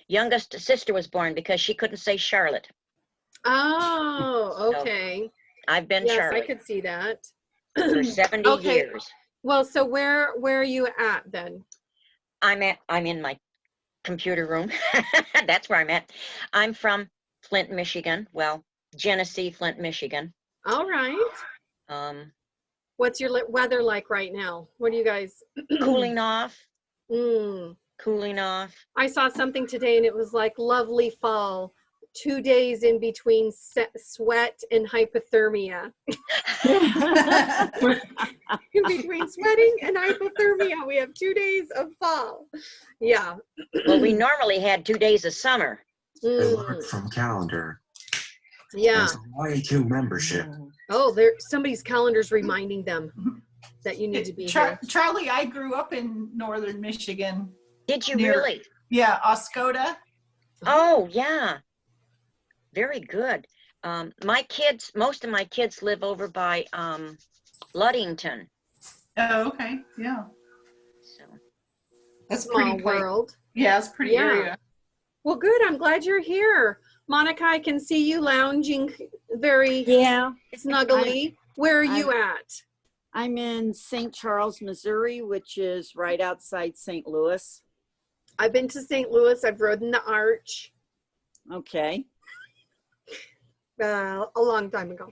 youngest sister was born because she couldn't say Charlotte. Oh, okay. So I've been yes, Charlotte. I could see that. For 70 okay. years. Well, so where are you at then? I'm in my computer room. That's where I'm at. I'm from Flint, Michigan. Well, Genesee, Flint, Michigan. All right. What's your weather like right now? What do you guys? Cooling off. Mm. Cooling off. I saw something today and it was like lovely fall. 2 days in between sweat and hypothermia. In between sweating and hypothermia, we have 2 days of fall. Yeah. Well, we normally had 2 days of summer. They learned from calendar. Yeah. There's a YA2 membership. Oh, somebody's calendar's reminding them that you need to be here. Charlie, I grew up in northern Michigan. Did you really? Yeah, Oscoda. Oh, yeah. Very good. Most of my kids live over by Ludington. Oh, okay. Yeah. So that's small world. Yeah, it's pretty area. Well, good. I'm glad you're here. Monica, I can see you lounging very snuggly. Where are you at? I'm in St. Charles, Missouri, which is right outside St. Louis. I've been to St. Louis. I've ridden the Arch. Okay. A long time ago.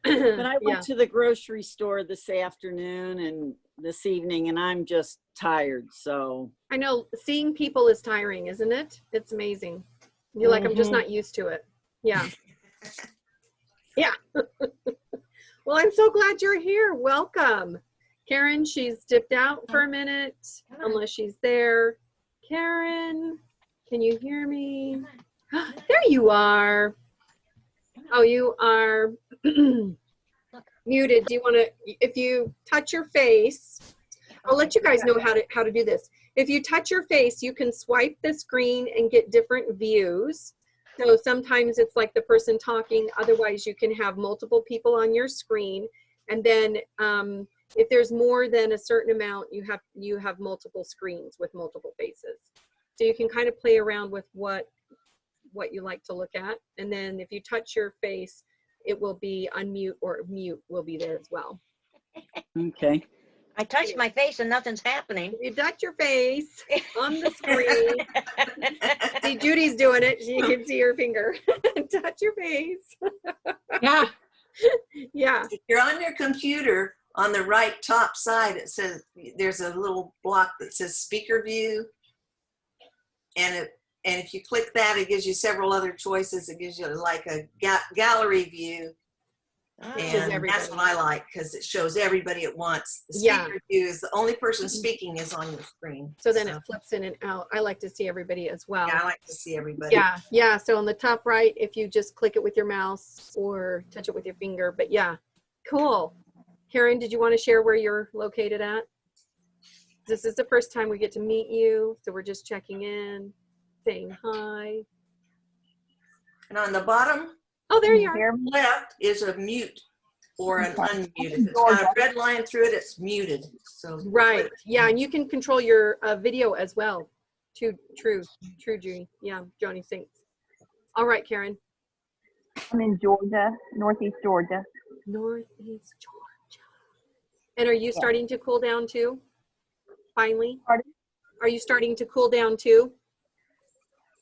But I went to the grocery store this afternoon and this evening, and I'm just tired. So I know seeing people is tiring, isn't it? It's amazing. You're like, I'm just not used to it. Yeah. Yeah. Well, I'm so glad you're here. Welcome. Karen, she's dipped out for a minute, unless she's there. Karen, can you hear me? There you are. Oh, you are muted. Do you want to, if you touch your face, I'll let you guys know how to do this. If you touch your face, you can swipe the screen and get different views. So sometimes it's like the person talking. Otherwise, you can have multiple people on your screen. And then if there's more than a certain amount, you have multiple screens with multiple faces. So you can kind of play around with what you like to look at. And then if you touch your face, it will be unmute or mute will be there as well. Okay. I touched my face and nothing's happening. You touch your face on the screen. See, Judy's doing it. You can see her finger. Touch your face. Yeah. Yeah. If you're on your computer, on the right top side, it says there's a little block that says speaker view. And if you click that, it gives you several other choices. It gives you like a gallery view. And that's what I like because it shows everybody at once. The speaker view is the only person speaking is on your screen. So then it flips in and out. I like to see everybody as well. Yeah, I like to see everybody. Yeah, yeah. So on the top right, if you just click it with your mouse or touch it with your finger. But yeah, cool. Karen, did you want to share where you're located at? This is the first time we get to meet you. So we're just checking in, saying hi. And on the bottom, there you are. Left is a mute or an unmute. If it's got a red line through it, it's muted. So right. Yeah, and you can control your video as well. True, Judy. Yeah, Joni Saints. All right, Karen. I'm in Georgia, Northeast Georgia. Northeast Georgia. And are you starting to cool down too? Finally? Pardon? Are you starting to cool down too?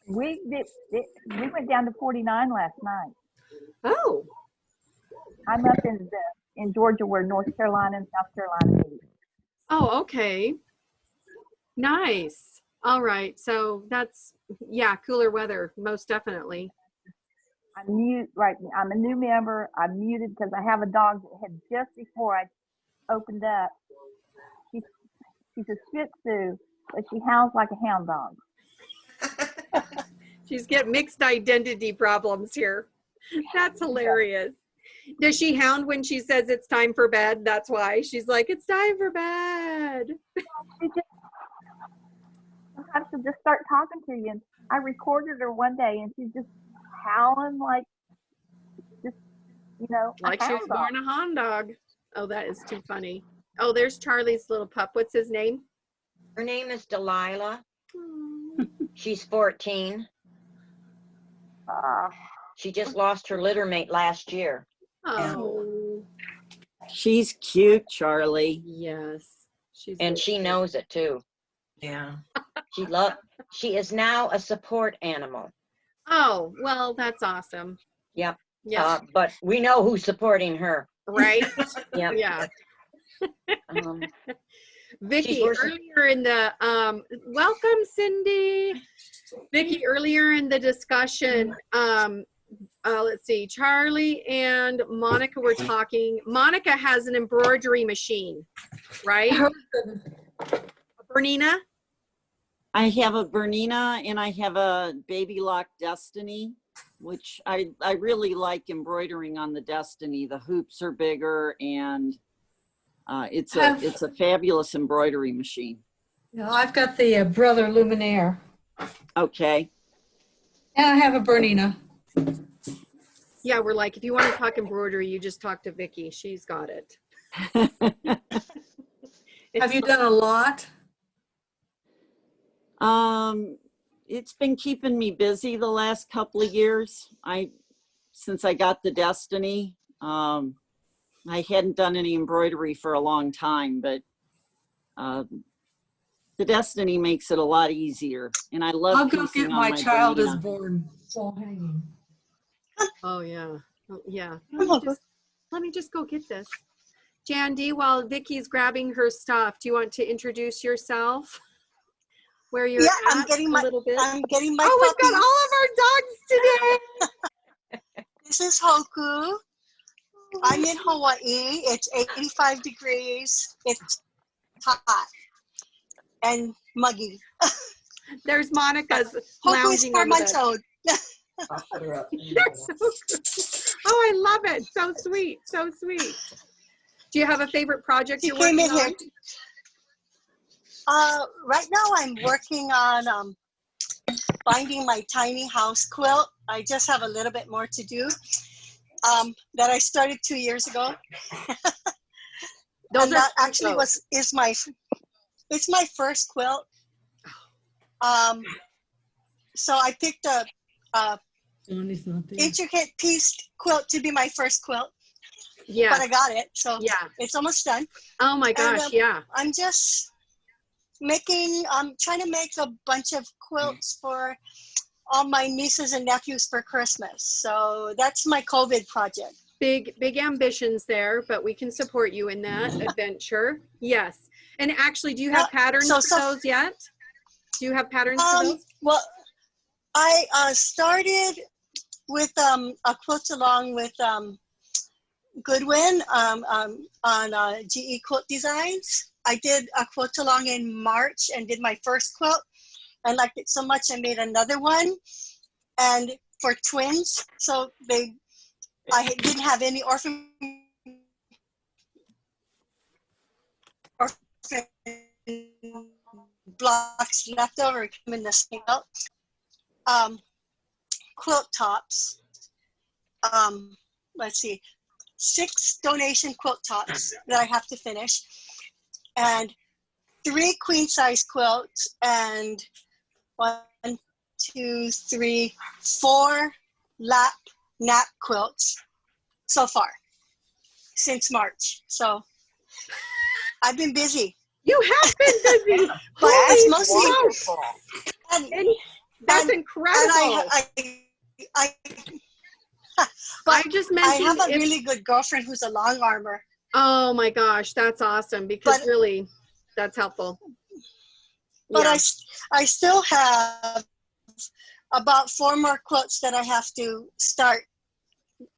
We went down to 49 last night. Oh. I'm up in Georgia where North Carolina and South Carolina meet. Oh, okay. Nice. All right. So that's, cooler weather, most definitely. I'm mute right now. I'm a new member. I'm muted because I have a dog that had just before I opened up. She's a Shih Tzu, but she howls like a hound dog. She's getting mixed identity problems here. That's hilarious. Does she hound when she says it's time for bed? That's why she's like, it's time for bed. Sometimes she'll just start talking to you. And I recorded her one day and she's just howling like she was born a hound dog. Oh, that is too funny. Oh, there's Charlie's little pup. What's his name? Her name is Delilah. Aw. She's 14. Ah, She just lost her litter mate last year. Oh, She's cute, Charlie. yes. She's And very she cute. knows it too. Yeah. She is now a support animal. Oh, well, that's awesome. Yep. Yeah, But we know who's supporting her. right? Yep. Yeah. Um, Vicky, worse- earlier in the, welcome, Cindy. Vicky, earlier in the discussion, let's see, Charlie and Monica were talking. Monica has an embroidery machine, right? Bernina? I have a Bernina and I have a Baby Lock Destiny, which I really like embroidering on the Destiny. The hoops are bigger and it's a fabulous embroidery machine. No, I've got the Brother Luminaire. Okay. And I have a Bernina. Yeah, we're like, if you want to talk embroidery, you just talk to Vicky. She's got it. Have you done a lot? It's been keeping me busy the last couple of years. Since I got the Destiny, I hadn't done any embroidery for a long time, but the Destiny makes it a lot easier, and I love. I'll go piecing get on my child is Bernina. born wall hanging. Oh, yeah. Oh, yeah. Let me just go get this. Jandy, while Vicky's grabbing her stuff, do you want to introduce yourself? Where you're Yeah, at I'm getting a my little bit? I'm getting my Oh, we've puppy. got all of our dogs today. This is Hoku. I'm in Hawaii. It's 85 degrees. It's hot and muggy. There's Monica's Hoku is lounging 4 over months there. old. They're so cute. Oh, I love it. So sweet. So sweet. Do you have a favorite project He you're came working in on? here. Right now I'm working on binding my tiny house quilt. I just have a little bit more to do that I started 2 years ago. Those And are that fun actually quilts. it's my first quilt. So I picked a Johnny's not there. intricate pieced quilt to be my first quilt, Yeah. but I got it, so Yeah. it's almost done. Oh my gosh. Yeah. I'm just trying to make a bunch of quilts for all my nieces and nephews for Christmas. So that's my COVID project. Big ambitions there, but we can support you in that adventure. Yes. And actually, do you have patterns for those yet? Do you have patterns for those? Well, I started with a quilt along with Goodwin on GE Quilt Designs. I did a quilt along in March and did my first quilt. I liked it so much I made another one, and for twins. So I didn't have any orphan blocks left over to come in the same quilt. Quilt tops. Let's see, 6 donation quilt tops that I have to finish, and 3 queen size quilts, and 1, 2, 3, 4 nap quilts so far since March. So I've been busy. You have been busy. But Holy it's mostly smokes. and That's and incredible. I just I mentioned have a really good girlfriend who's a long armor. Oh my gosh, that's awesome, because really that's helpful. But Yeah. I still have about 4 more quilts that I have to start.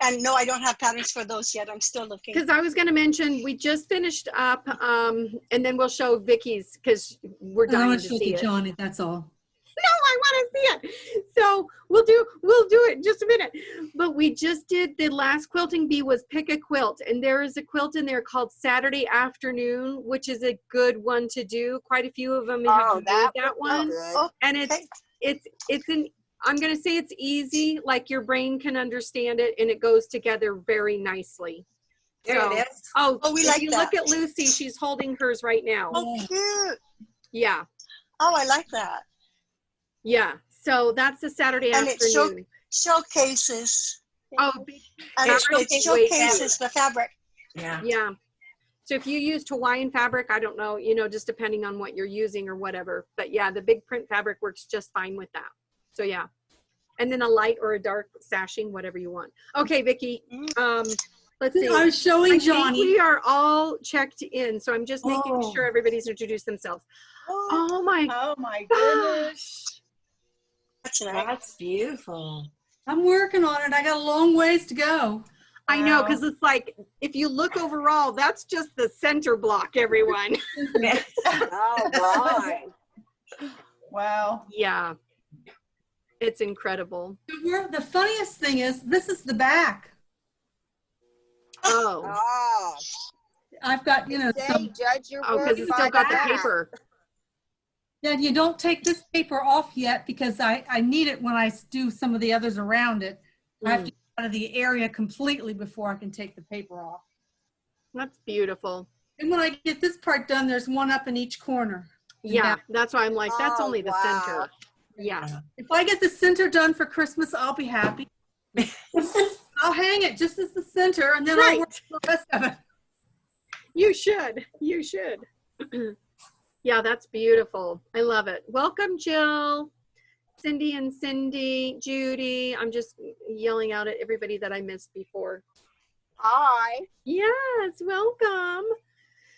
And no, I don't have patterns for those yet. I'm still looking. Because I was going to mention, we just finished up, and then we'll show Vicky's, because we're I dying want to to show see it it. to Johnny, that's all. No, I want to see it. So we'll do it in just a minute. But we just did, the last quilting bee was pick a quilt, and there is a quilt in there called Saturday Afternoon, which is a good one to do. Quite a few of them have to do that one. And it's an, I'm going to say it's easy, like your brain can understand it, and it goes together very nicely. There it is. Oh, we if like you that. look at Lucy, she's holding hers right now. Oh, cute. Yeah, Oh, I like that. Yeah, so that's a Saturday And it afternoon. showcases. Oh, big And it fabric showcases the fabric. Yeah. yeah. So if you used Hawaiian fabric, I don't know, you know, just depending on what you're using or whatever. But yeah, the big print fabric works just fine with that. So yeah. And then a light or a dark sashing, whatever you want. Okay, Vicki. Let's see. I was showing I think Johnny. we are all checked in, so I'm just making Oh. sure everybody's introduced themselves. Oh my Oh my gosh. goodness. That's nice. That's beautiful. I'm working on it. I got a long ways to go. I know, Wow. because it's like, if you look overall, that's just the center block, everyone. All right. Wow. Yeah. It's incredible. The funniest thing is, this is the back. Oh. Oh, I've got, you know, say, some, judge your Oh, work because it's by still got the that. paper. yeah, you don't take this paper off yet because I need it when I do some of the others around it. I have to get out of the area completely before I can take the paper off. That's beautiful. And when I get this part done, there's one up in each corner. Yeah, that's why I'm like, that's Oh, only the wow. center. Yeah. If I get the center done for Christmas, I'll be happy. I'll hang it just as the center, and then I'll work Right. the rest of it. You should. You should. Yeah, that's beautiful. I love it. Welcome, Jill, Cindy and Cindy, Judy. I'm just yelling out at everybody that I missed before. Hi. Yes, welcome.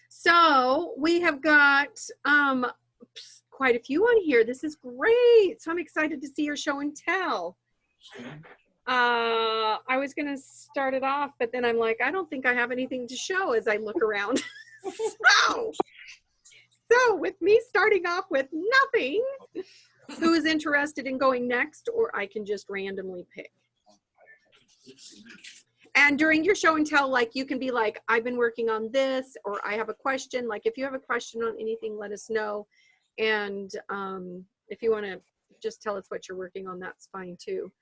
So we have got quite a few on here. This is great. So I'm excited to see your show and tell. I was going to start it off, but then I'm like, I don't think I have anything to show as I look around. So with me starting off with nothing, who is interested in going next, or I can just randomly pick. And during your show and tell, like, you can be like, I've been working on this, or I have a question. Like, if you have a question on anything, let us know. And if you want to just tell us what you're working on, that's fine too.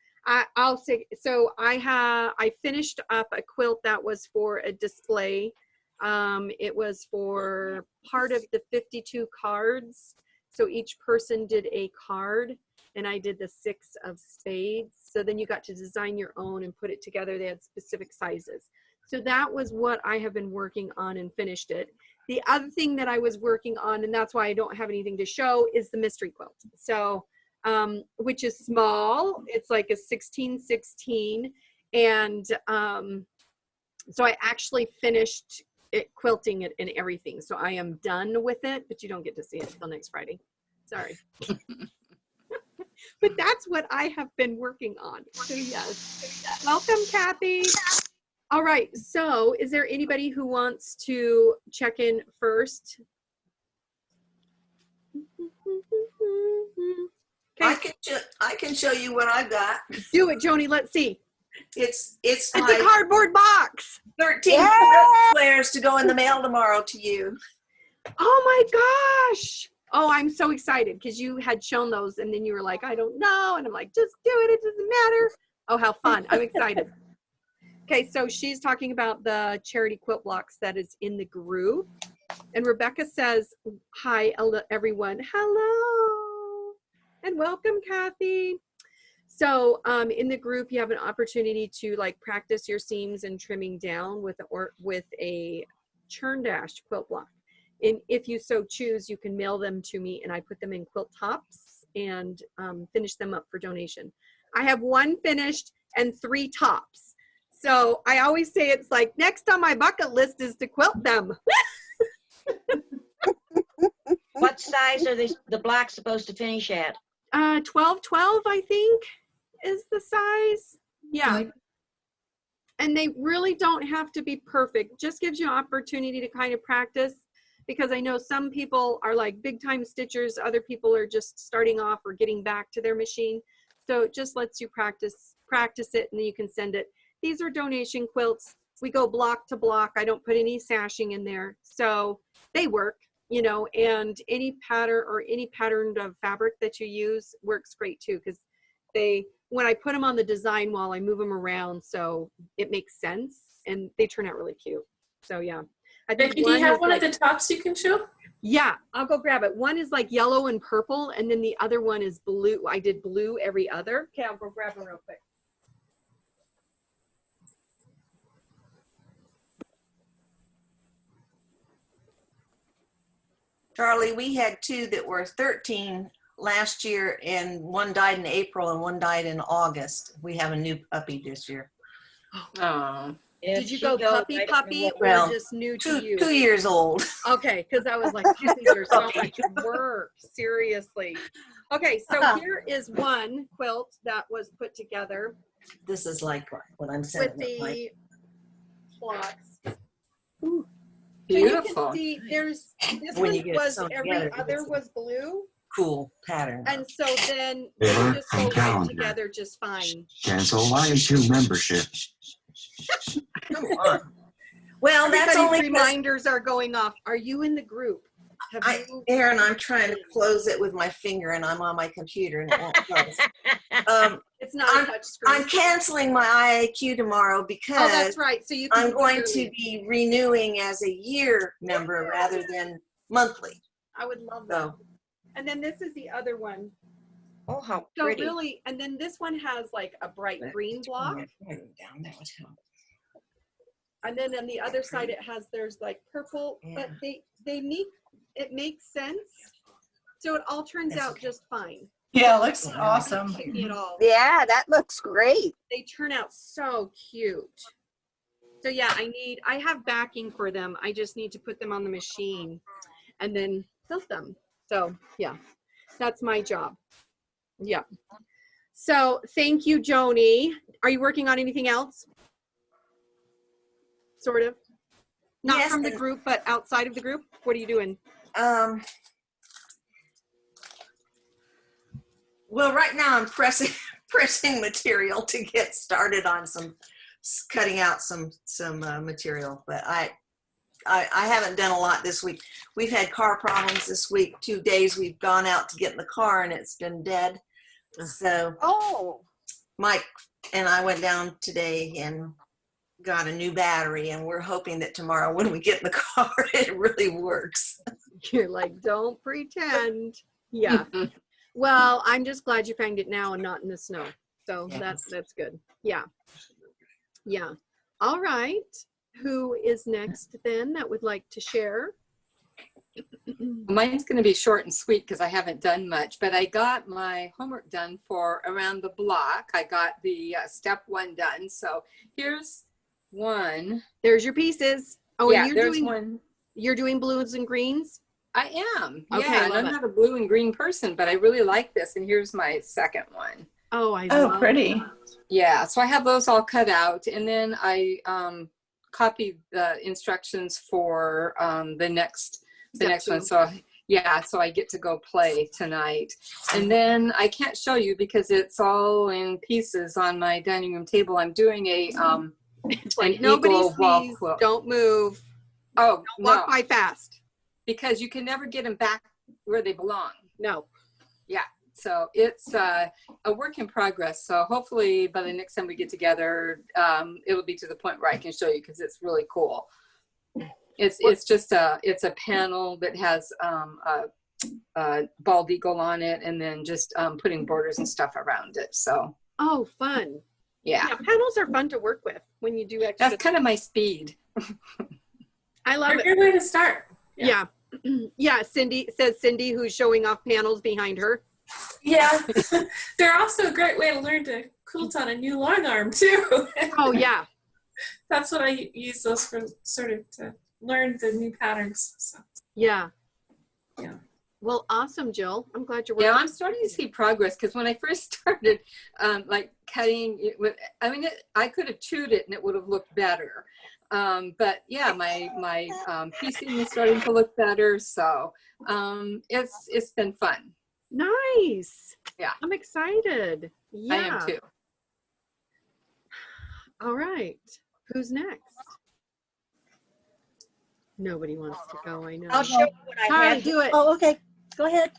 I'll say, so I finished up a quilt that was for a display. It was for part of the 52 cards. So each person did a card, and I did the 6 of spades. So then you got to design your own and put it together. They had specific sizes. So that was what I have been working on and finished it. The other thing that I was working on, and that's why I don't have anything to show, is the mystery quilt. So, which is small. It's like a 16-16. And so I actually finished quilting it and everything. So I am done with it, but you don't get to see it until next Friday. Sorry. But that's what I have been working on. So yes. Welcome, Kathy. All right. So is there anybody who wants to check in first? Okay. I can show you what I've got. Do it, Joni. Let's see. It's It's my a cardboard box. 13 squares to go in the mail tomorrow to you. Oh my gosh. Oh, I'm so excited because you had shown those and then you were like, I don't know. And I'm like, just do it. It doesn't matter. Oh, how fun. I'm excited. Okay, so she's talking about the charity quilt blocks that is in the group. And Rebecca says, hi, everyone. Hello. And welcome, Kathy. So in the group, you have an opportunity to like practice your seams and trimming down with a churn dash quilt block. And if you so choose, you can mail them to me and I put them in quilt tops and finish them up for donation. I have 1 finished and 3 tops. So I always say it's like next on my bucket list is to quilt them. What size are the blocks supposed to finish at? 12, I think is the size. Yeah. Like, And they really don't have to be perfect. Just gives you an opportunity to kind of practice, because I know some people are like big time stitchers. Other people are just starting off or getting back to their machine. So it just lets you practice it, and then you can send it. These are donation quilts. We go block to block. I don't put any sashing in there. So they work, you know, and any pattern or any pattern of fabric that you use works great too, because when I put them on the design wall, I move them around so it makes sense, and they turn out really cute. So yeah. I think Vicki, do you have one of the tops you can show? Yeah, I'll go grab it. One is like yellow and purple, and then the other one is blue. I did blue every other. Okay, I'll go grab them real quick. Charlie, we had two that were 13 last year, and one died in April and one died in August. We have a new puppy this year. Oh. Did you go puppy or Well, just new to you? 2 years old. Okay, because I was like, puppies are so much work. Seriously. Okay, so here is one quilt that was put together This is like what I'm with saying. Like, the clocks. Beautiful. So you can see there's this When one you get was some every together, other it's a was blue, cool pattern. and so then They they learn just from go right calendar. together just fine. Cancel YA2 membership. Come on. Well, that's Everybody's only 'cause reminders are going off. Are you in the group? Have you? Aaron, I'm trying to close it with my finger and I'm on my computer and it won't close. It's not a touch screen. I'm canceling my IAQ tomorrow Oh, because that's right. So you can I'm do it going early. to be renewing as a year member rather than monthly. I would love that. So And then this is the other one. Oh, how So pretty. really, and then this one has like a bright green block. down, that would help. And then on the other side, it has, there's like purple, but they make, it makes sense. So it all turns That's out okay. just fine. Yeah, it looks Not awesome. picky at all. Yeah, that looks great. They turn out so cute. So yeah, I have backing for them. I just need to put them on the machine and then quilt them. So yeah, that's my job. Yeah. So thank you, Joni. Are you working on anything else? Sort of. Not Yes, from the and- group, but outside of the group? What are you doing? Well, right now I'm pressing material to get started on cutting out some material, but I haven't done a lot this week. We've had car problems this week. 2 days we've gone out to get in the car and it's been dead. So Oh, Mike and I went down today and got a new battery, and we're hoping that tomorrow when we get in the car it really works. You're like, don't pretend. Yeah. Well, I'm just glad you found it now and not in the snow. So Yeah. that's good. Yeah. Yeah. All right. Who is next then that would like to share? Mine's going to be short and sweet because I haven't done much, but I got my homework done for around the block. I got the step 1 done. So here's one. There's your pieces. Oh, yeah, and you're doing blues and greens? I am. Okay, Yeah, and I'm not a blue and green person, but I really like this. And here's my second one. Oh, I Oh, love pretty. that. Yeah, so I have those all cut out, and then I copied the instructions for the next one. So yeah, so I get to go play tonight. And then I can't show you because it's all in pieces on my dining room table. I'm doing a It's like an nobody eagle wall sees, quilt. don't move, Oh, don't walk by fast. because you can never get them back where they belong. No. Yeah, so it's a work in progress. So hopefully by the next time we get together, it'll be to the point where I can show you because it's really cool. It's just a panel that has a bald eagle on it, and then just putting borders and stuff around it. So Oh, fun. yeah, Panels are fun to work with when you do extra. that's kind of my speed. I love it. Good way to start. Yeah. Yeah, Cindy, who's showing off panels behind her. Yeah. They're also a great way to learn to quilt on a new long arm too. Oh yeah. That's what I use those for, sort of to learn the new patterns. So Yeah. yeah. Well, awesome, Jill. I'm glad you're working. Yeah, I'm starting to see progress because when I first started, like cutting it with, I mean, I could have chewed it and it would have looked better. But yeah, my piecing is starting to look better. So it's been fun. Nice. Yeah. I'm excited. Yeah. I am too. All right. Who's next? Nobody wants to go, I know. I'll show you what I Hi, have. do it. Oh, okay. Go ahead.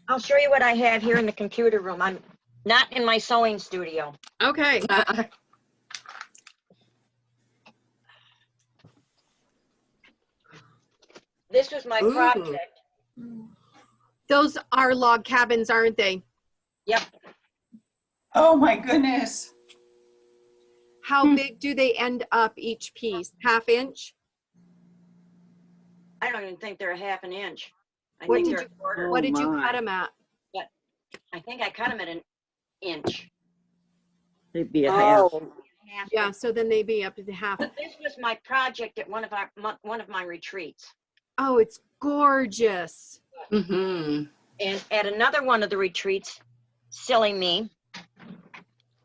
I'll show you what I have here in the computer room. I'm not in my sewing studio. Okay. This was my Ooh. project. Those are log cabins, aren't they? Yep. Oh my goodness. How big do they end up each piece? Half inch? I don't even think they're a half an inch. I What think did they're a quarter. What did you my. cut them at? But I think I cut them at an inch. They'd be a half. Oh, Half. Yeah, so then they'd be up to the half. But this was my project at one of my retreats. Oh, it's gorgeous. Mm-hmm. And at another one of the retreats, silly me,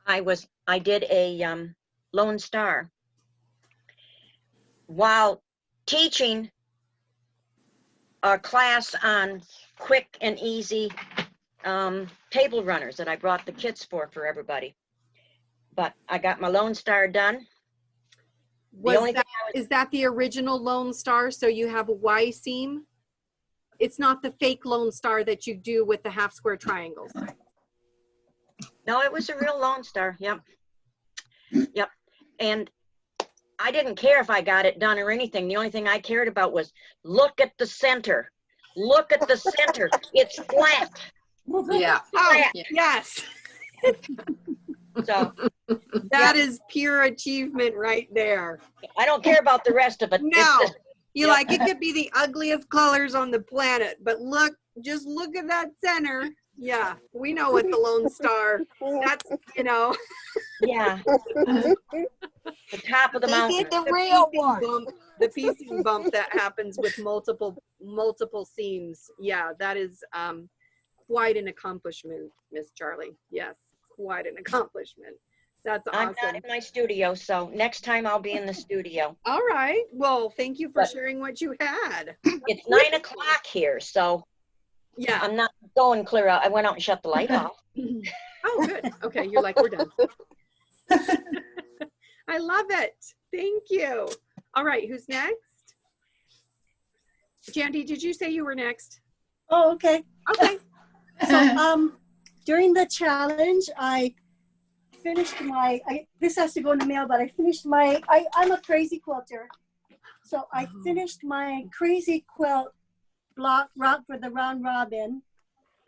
I did a Lone Star while teaching a class on quick and easy table runners that I brought the kits for everybody. But I got my Lone Star done. Is that the original Lone Star? So you have a Y seam? It's not the fake Lone Star that you do with the half square triangles. No, it was a real Lone Star. Yep. Yep. And I didn't care if I got it done or anything. The only thing I cared about was look at the center. Look at the center. It's flat. Yeah. Oh, Yeah. yes. So That is pure achievement right there. I don't care about the rest of it. No. It's You Yep. like, it could be the ugliest colors on the planet, but just look at that center. Yeah, we know what the Lone Star, that's, yeah. The top of the they mountain. did the real one. The piecing bump that happens with multiple seams. Yeah, that is quite an accomplishment, Miss Charlie. Yes, quite an accomplishment. That's I'm awesome. not in my studio, so next time I'll be in the studio. All right. Well, thank you for But- sharing what you had. It's 9 o'clock here, so Yeah. I'm not going clear out. I went out and shut the light off. Oh, good. Okay, you're like, we're done. I love it. Thank you. All right, who's next? Jandy, did you say you were next? Oh, okay. Okay. So during the challenge, I finished this has to go in the mail, but I finished I'm a crazy quilter. So I finished my crazy quilt block for the round robin,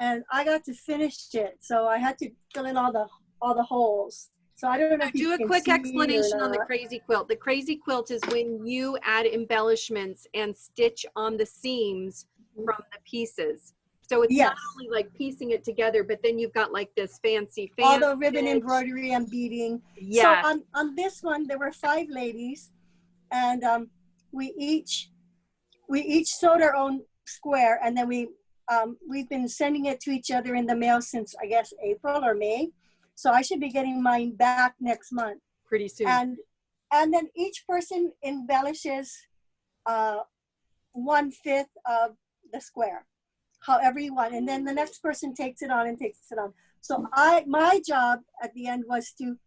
and I got to finish it. So I had to fill in all the holes. So I don't know if Do you a can quick see or explanation on the not. crazy quilt. The crazy quilt is when you add embellishments and stitch on the seams from the pieces. So it's not only like piecing it together, but then you've got like this fancy All the ribbon stitch. embroidery and beading. Yes. So on this one, there were 5 ladies, and we each sewed our own square, and then we've been sending it to each other in the mail since, I guess, April or May. So I should be getting mine back next month. Pretty soon. And then each person embellishes 1/5 of the square, however you want. And then the next person takes it on. So my job at the end was to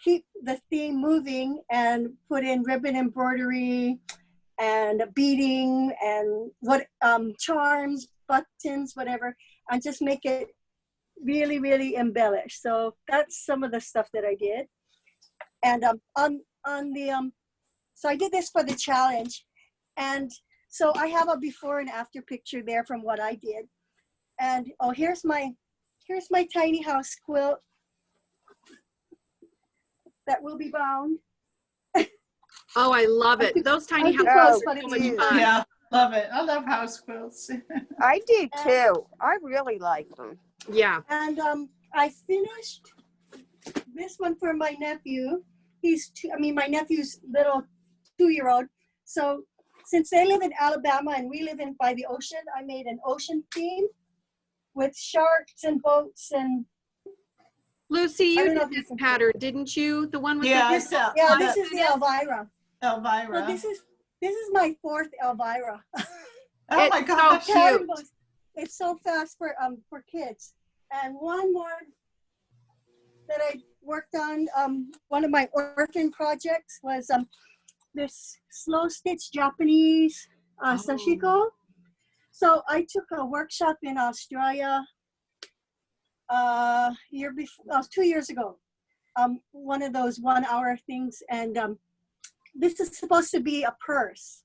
keep the theme moving and put in ribbon embroidery and beading and charms, buttons, whatever, and just make it really, really embellished. So that's some of the stuff that I did. And so I did this for the challenge, and so I have a before and after picture there from what I did. And here's my tiny house quilt that will be bound. Oh, I love it. Those tiny houses are so much fun. Yeah, love it. I love house quilts. I do too. I really like them. Yeah. And I finished this one for my nephew. My nephew's little 2-year-old. So since they live in Alabama and we live by the ocean, I made an ocean theme with sharks and boats and. Lucy, you did this pattern, didn't you? The one with this is the Elvira. Elvira. So this is my 4th Elvira. Oh my gosh. So cute. It's so fast for kids. And one more that I worked on, one of my orphan projects was this slow stitch Japanese sashiko. So I took a workshop in Australia 2 years ago. One of those 1-hour things, and this is supposed to be a purse.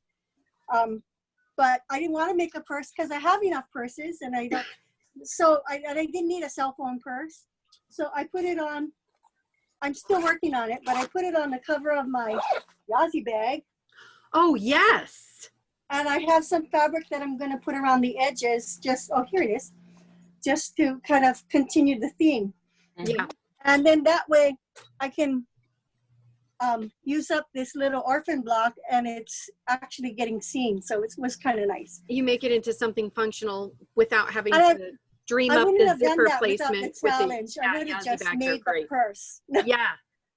but I didn't want to make a purse because I have enough purses and I don't. So I didn't need a cell phone purse. So I put it on. I'm still working on it, but I put it on the cover of my Yazzie bag. Oh, yes. And I have some fabric that I'm going to put around the edges. Oh, here it is. Just to kind of continue the theme. Yeah. And then that way I can use up this little orphan block and it's actually getting seen. So it was kind of nice. You make it into something functional without having to dream up the zipper placement. The challenge. I would have just made the purse. Yeah.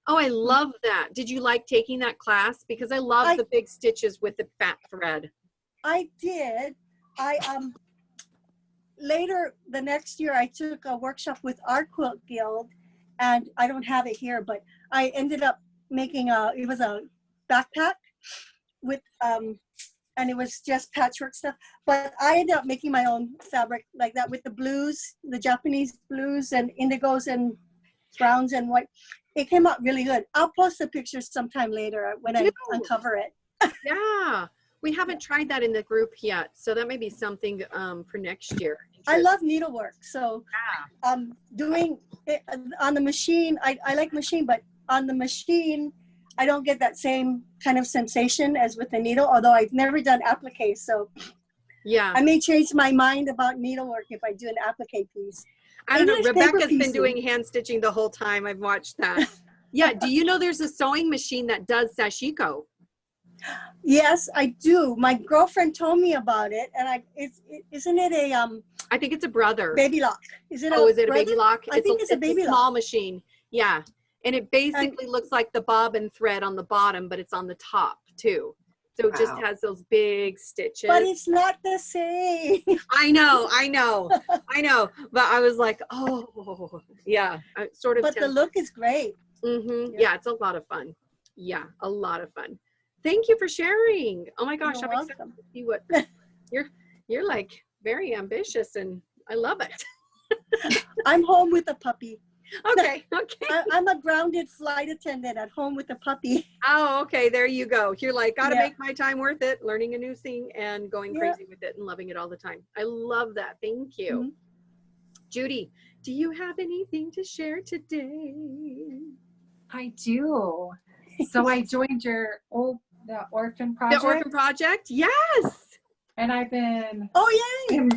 Oh, I love that. Did you like taking that class? Because I love the big stitches with the fat thread. I did. Later the next year I took a workshop with our quilt guild, and I don't have it here, but I ended up making it was a backpack with and it was just patchwork stuff, but I ended up making my own fabric like that with the blues, the Japanese blues and indigos and browns and white. It came out really good. I'll post the pictures sometime later when I uncover it. Yeah, we haven't tried that in the group yet, so that may be something for next year. I love needlework, so doing it on the machine, I like machine, but on the machine, I don't get that same kind of sensation as with the needle, although I've never done applique, so yeah, I may change my mind about needlework if I do an applique piece. I don't know. Rebecca's been doing hand stitching the whole time. I've watched that. Yeah. Do you know there's a sewing machine that does sashiko? Yes, I do. My girlfriend told me about it, and isn't it a I think it's a brother. Baby lock. Is it? Oh, is it a baby lock? I think it's a baby lock. Small machine. Yeah, and it basically looks like the bobbin thread on the bottom, but it's on the top too. So it just has those big stitches. But it's not the same. I know. But I was like, oh, yeah, sort of. But the look is great. Mm-hmm. Yeah, it's a lot of fun. Yeah, a lot of fun. Thank you for sharing. Oh my gosh, I'm excited to see what you're like. Very ambitious, and I love it. I'm home with a puppy. Okay. I'm a grounded flight attendant at home with a puppy. Oh, okay. There you go. You're like, gotta make my time worth it, learning a new thing and going crazy with it and loving it all the time. I love that. Thank you. Mm-hmm. Judy, do you have anything to share today? I do. So I joined the Orphan Project. The Orphan Project? Yes. And I've been. Oh, yay.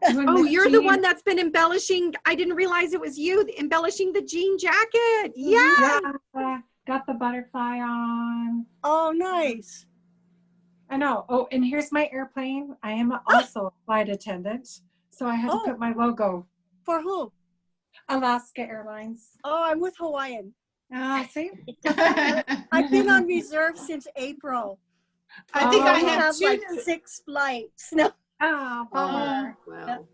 Oh, you're the one that's been embellishing. I didn't realize it was you embellishing the jean jacket. Yeah. Got the butterfly on. Oh, nice. I know. Oh, and here's my airplane. I am also a flight attendant. So I had to put my logo. For who? Alaska Airlines. Oh, I'm with Hawaiian. See? I've been on reserve since April. I think I have like 6 flights. No. Oh, bummer. Wow.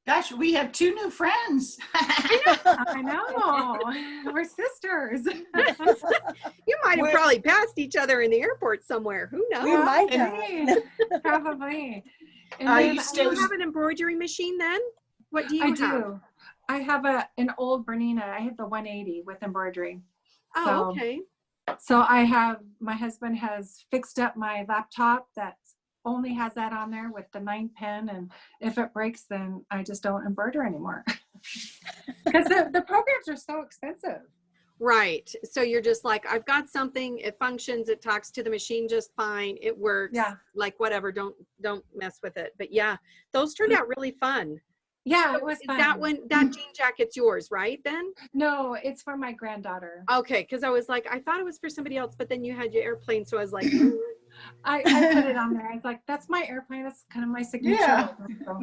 Gosh, we have 2 new friends. I know. We're sisters. You might have probably passed each other in the airport somewhere. Who knows? We might have. Probably. And do you have an embroidery machine then? What do you have? Do. I have an old Bernina. I have the 180 with embroidery. Oh, okay. So my husband has fixed up my laptop that only has that on there with the 9-pin, and if it breaks, then I just don't embroider anymore. Because the programs are so expensive. Right. So you're just like, I've got something, it functions, it talks to the machine just fine, it works. Yeah. Like whatever, don't mess with it. But yeah, those turned out really fun. Yeah, so it was fun. That jean jacket's yours, right then? No, it's for my granddaughter. Okay, because I was like, I thought it was for somebody else, but then you had your airplane, so I was like, I put it on there. I was like, that's my airplane. That's kind of my signature. Yeah. So,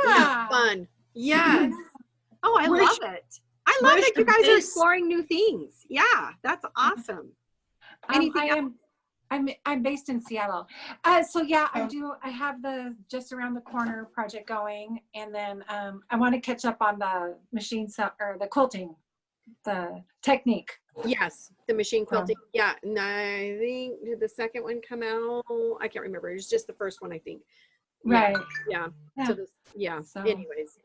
yeah. Fun. Yes. Oh, I love it. I love that you guys are exploring new things. Yeah, that's awesome. Anything else? I'm based in Seattle. So yeah, I have the Just Around the Corner project going, and then I want to catch up on the or the quilting, the technique. Yes, the machine quilting. Yeah, and I think did the second one come out? I can't remember. It was just the first one, I think. Right. Yeah. So anyways.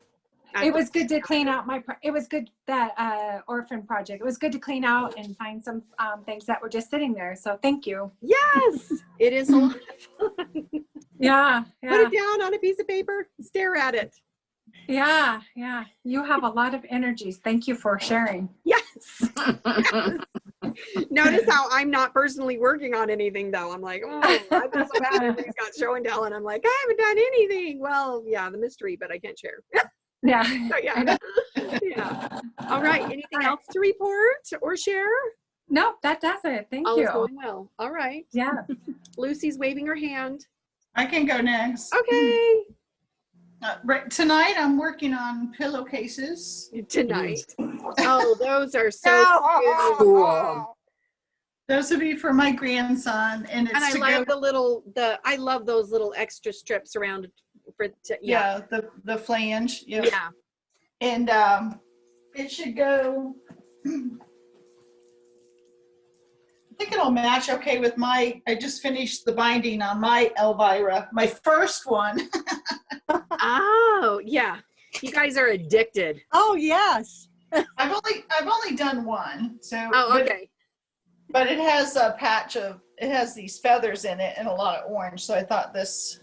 It was good to clean out it was good that orphan project. It was good to clean out and find some things that were just sitting there. So thank you. Yes, it is a lot of fun. Yeah, Put it down on a piece of paper, stare at it. Yeah. You have a lot of energies. Thank you for sharing. Yes. Notice how I'm not personally working on anything though. I'm like, oh, I feel so bad. Everybody's got show and tell, and I'm like, I haven't done anything. Well, yeah, the mystery, but I can't share. Yeah. So, yeah. Yeah. All right. Anything else to report or share? No, that does it. Thank All you. is going well. All right. Yeah. Lucy's waving her hand. I can go next. Okay. Right, tonight I'm working on pillowcases. Tonight. Oh, those are so cool. Those would be for my grandson, and it's And I to love go, I love those little extra strips around for yeah, the flange. Yep. Yeah. And it should go. I think it'll match okay with my. I just finished the binding on my Elvira, my first one. Oh, yeah. You guys are addicted. Oh, yes. I've only done one. So. Oh, okay. But it has a patch of, it has these feathers in it and a lot of orange. So I thought this.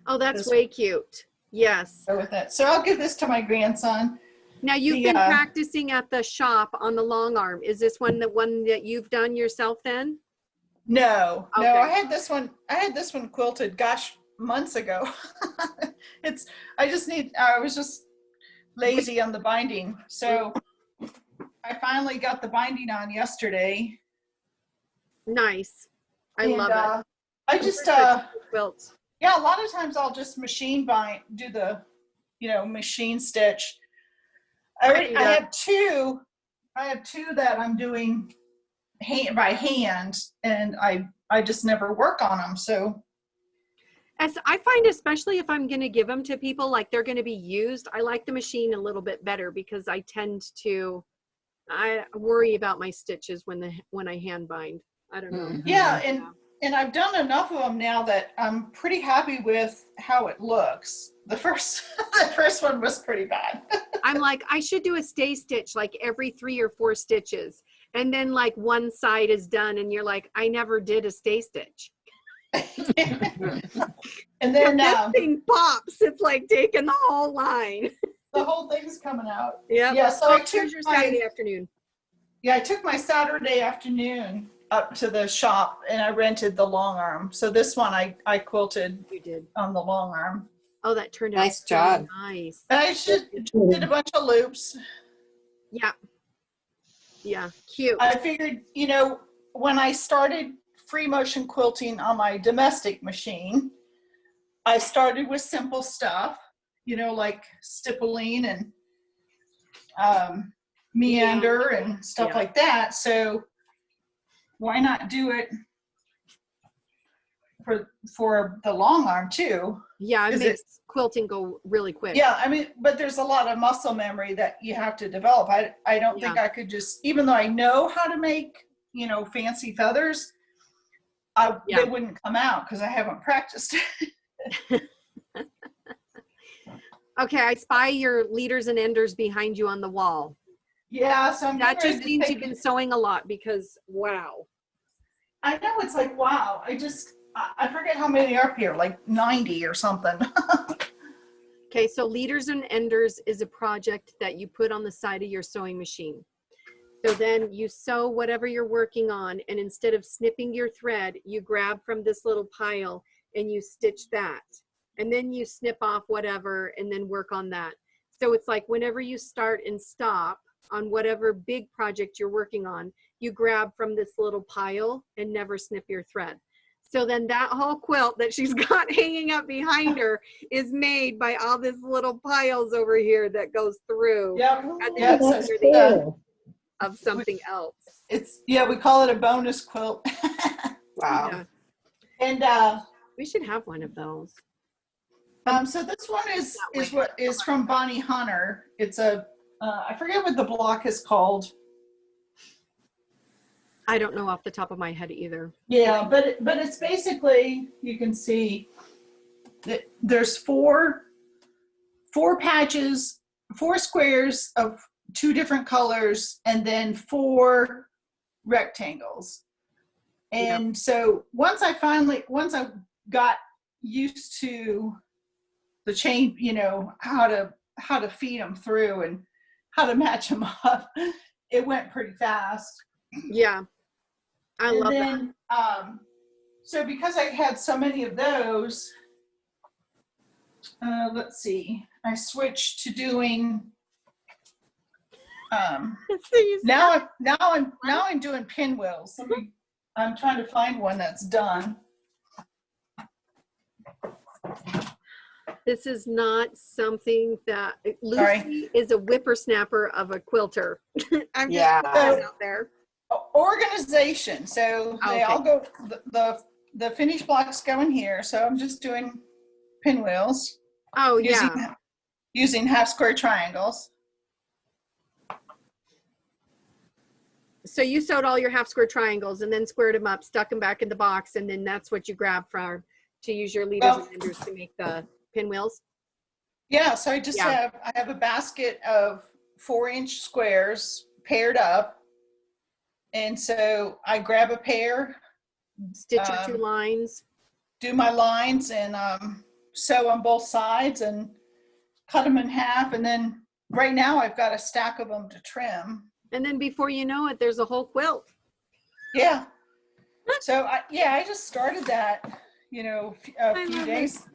Oh, that's way cute. Yes. Go with it. So I'll give this to my grandson. Now you've been practicing at the shop on the long arm. Is this one that you've done yourself then? No, Okay. no, I had this one quilted, gosh, months ago. I was just lazy on the binding. So I finally got the binding on yesterday. Nice. I love it. I just, quilts. yeah, a lot of times I'll just machine bind, do the, machine stitch. I have two that I'm doing by hand, and I just never work on them. So As I find, especially if I'm going to give them to people, like they're going to be used, I like the machine a little bit better because I worry about my stitches when I hand bind. I don't know. Yeah, and I've done enough of them now that I'm pretty happy with how it looks. The first one was pretty bad. I'm like, I should do a stay stitch like every 3 or 4 stitches. And then like one side is done and you're like, I never did a stay stitch. And then this thing pops. It's like taking the whole line. The whole thing's coming out. Yeah. Yeah. So I took your Saturday afternoon. Yeah, I took my Saturday afternoon up to the shop and I rented the long arm. So this one I quilted. You did on the long arm. Oh, that turned out nice job. Nice. And I did a bunch of loops. Yeah. Yeah, cute. I figured, when I started free motion quilting on my domestic machine, I started with simple stuff, like stippling and meander and stuff like that. So why not do it for the long arm too? Yeah, it makes quilting go really quick. Yeah, I mean, but there's a lot of muscle memory that you have to develop. I don't think I could just, even though I know how to make, fancy feathers, they wouldn't come out because I haven't practiced. Okay, I spy your leaders and enders behind you on the wall. Yeah, so that just means you've been sewing a lot because wow. I know, it's like wow. I forget how many are up here, like 90 or something. Okay, so leaders and enders is a project that you put on the side of your sewing machine. So then you sew whatever you're working on, and instead of snipping your thread, you grab from this little pile and you stitch that. And then you snip off whatever and then work on that. So it's like whenever you start and stop on whatever big project you're working on, you grab from this little pile and never snip your thread. So then that whole quilt that she's got hanging up behind her is made by all these little piles over here that goes through at the end of something else. We call it a bonus quilt. Wow. Yeah. And we should have one of those. So this one is from Bonnie Hunter. It's I forget what the block is called. I don't know off the top of my head either. Yeah, but it's basically, you can see that there's four patches 4 squares of 2 different colors and then 4 rectangles. And so once I got used to the chain, you know, how to feed them through and how to match them up, it went pretty fast. Yeah, I love that. So because I had so many of those, let's see, I switched to doing. Now I'm doing pinwheels. I'm trying to find one that's done. This is not something that Lucy is a whippersnapper of a quilter. I'm just putting that out there. Organization. So they all go. The finished blocks go in here. So I'm just doing pinwheels. Oh Using half square triangles. So you sewed all your half square triangles and then squared them up, stuck them back in the box, and then that's what you grabbed to use your leaders and enders to make the pinwheels? Yeah, so I just I have a basket of 4-inch squares paired up. And so I grab a pair, stitch your 2 lines, do my lines, and sew on both sides and cut them in half. And then right now I've got a stack of them to trim. And then before you know it, there's a whole quilt. Yeah. So I just started that, you know, a few days.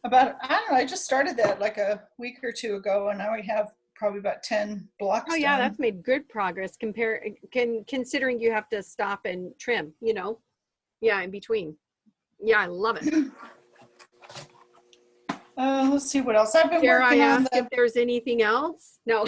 I just started that like a week or 2 ago, and now we have probably about 10 blocks. Oh yeah, that's made good progress considering you have to stop and trim, you know. Yeah, in between. Yeah, I love it. Let's see what else I've been Dare working I on. ask if there's anything else? No.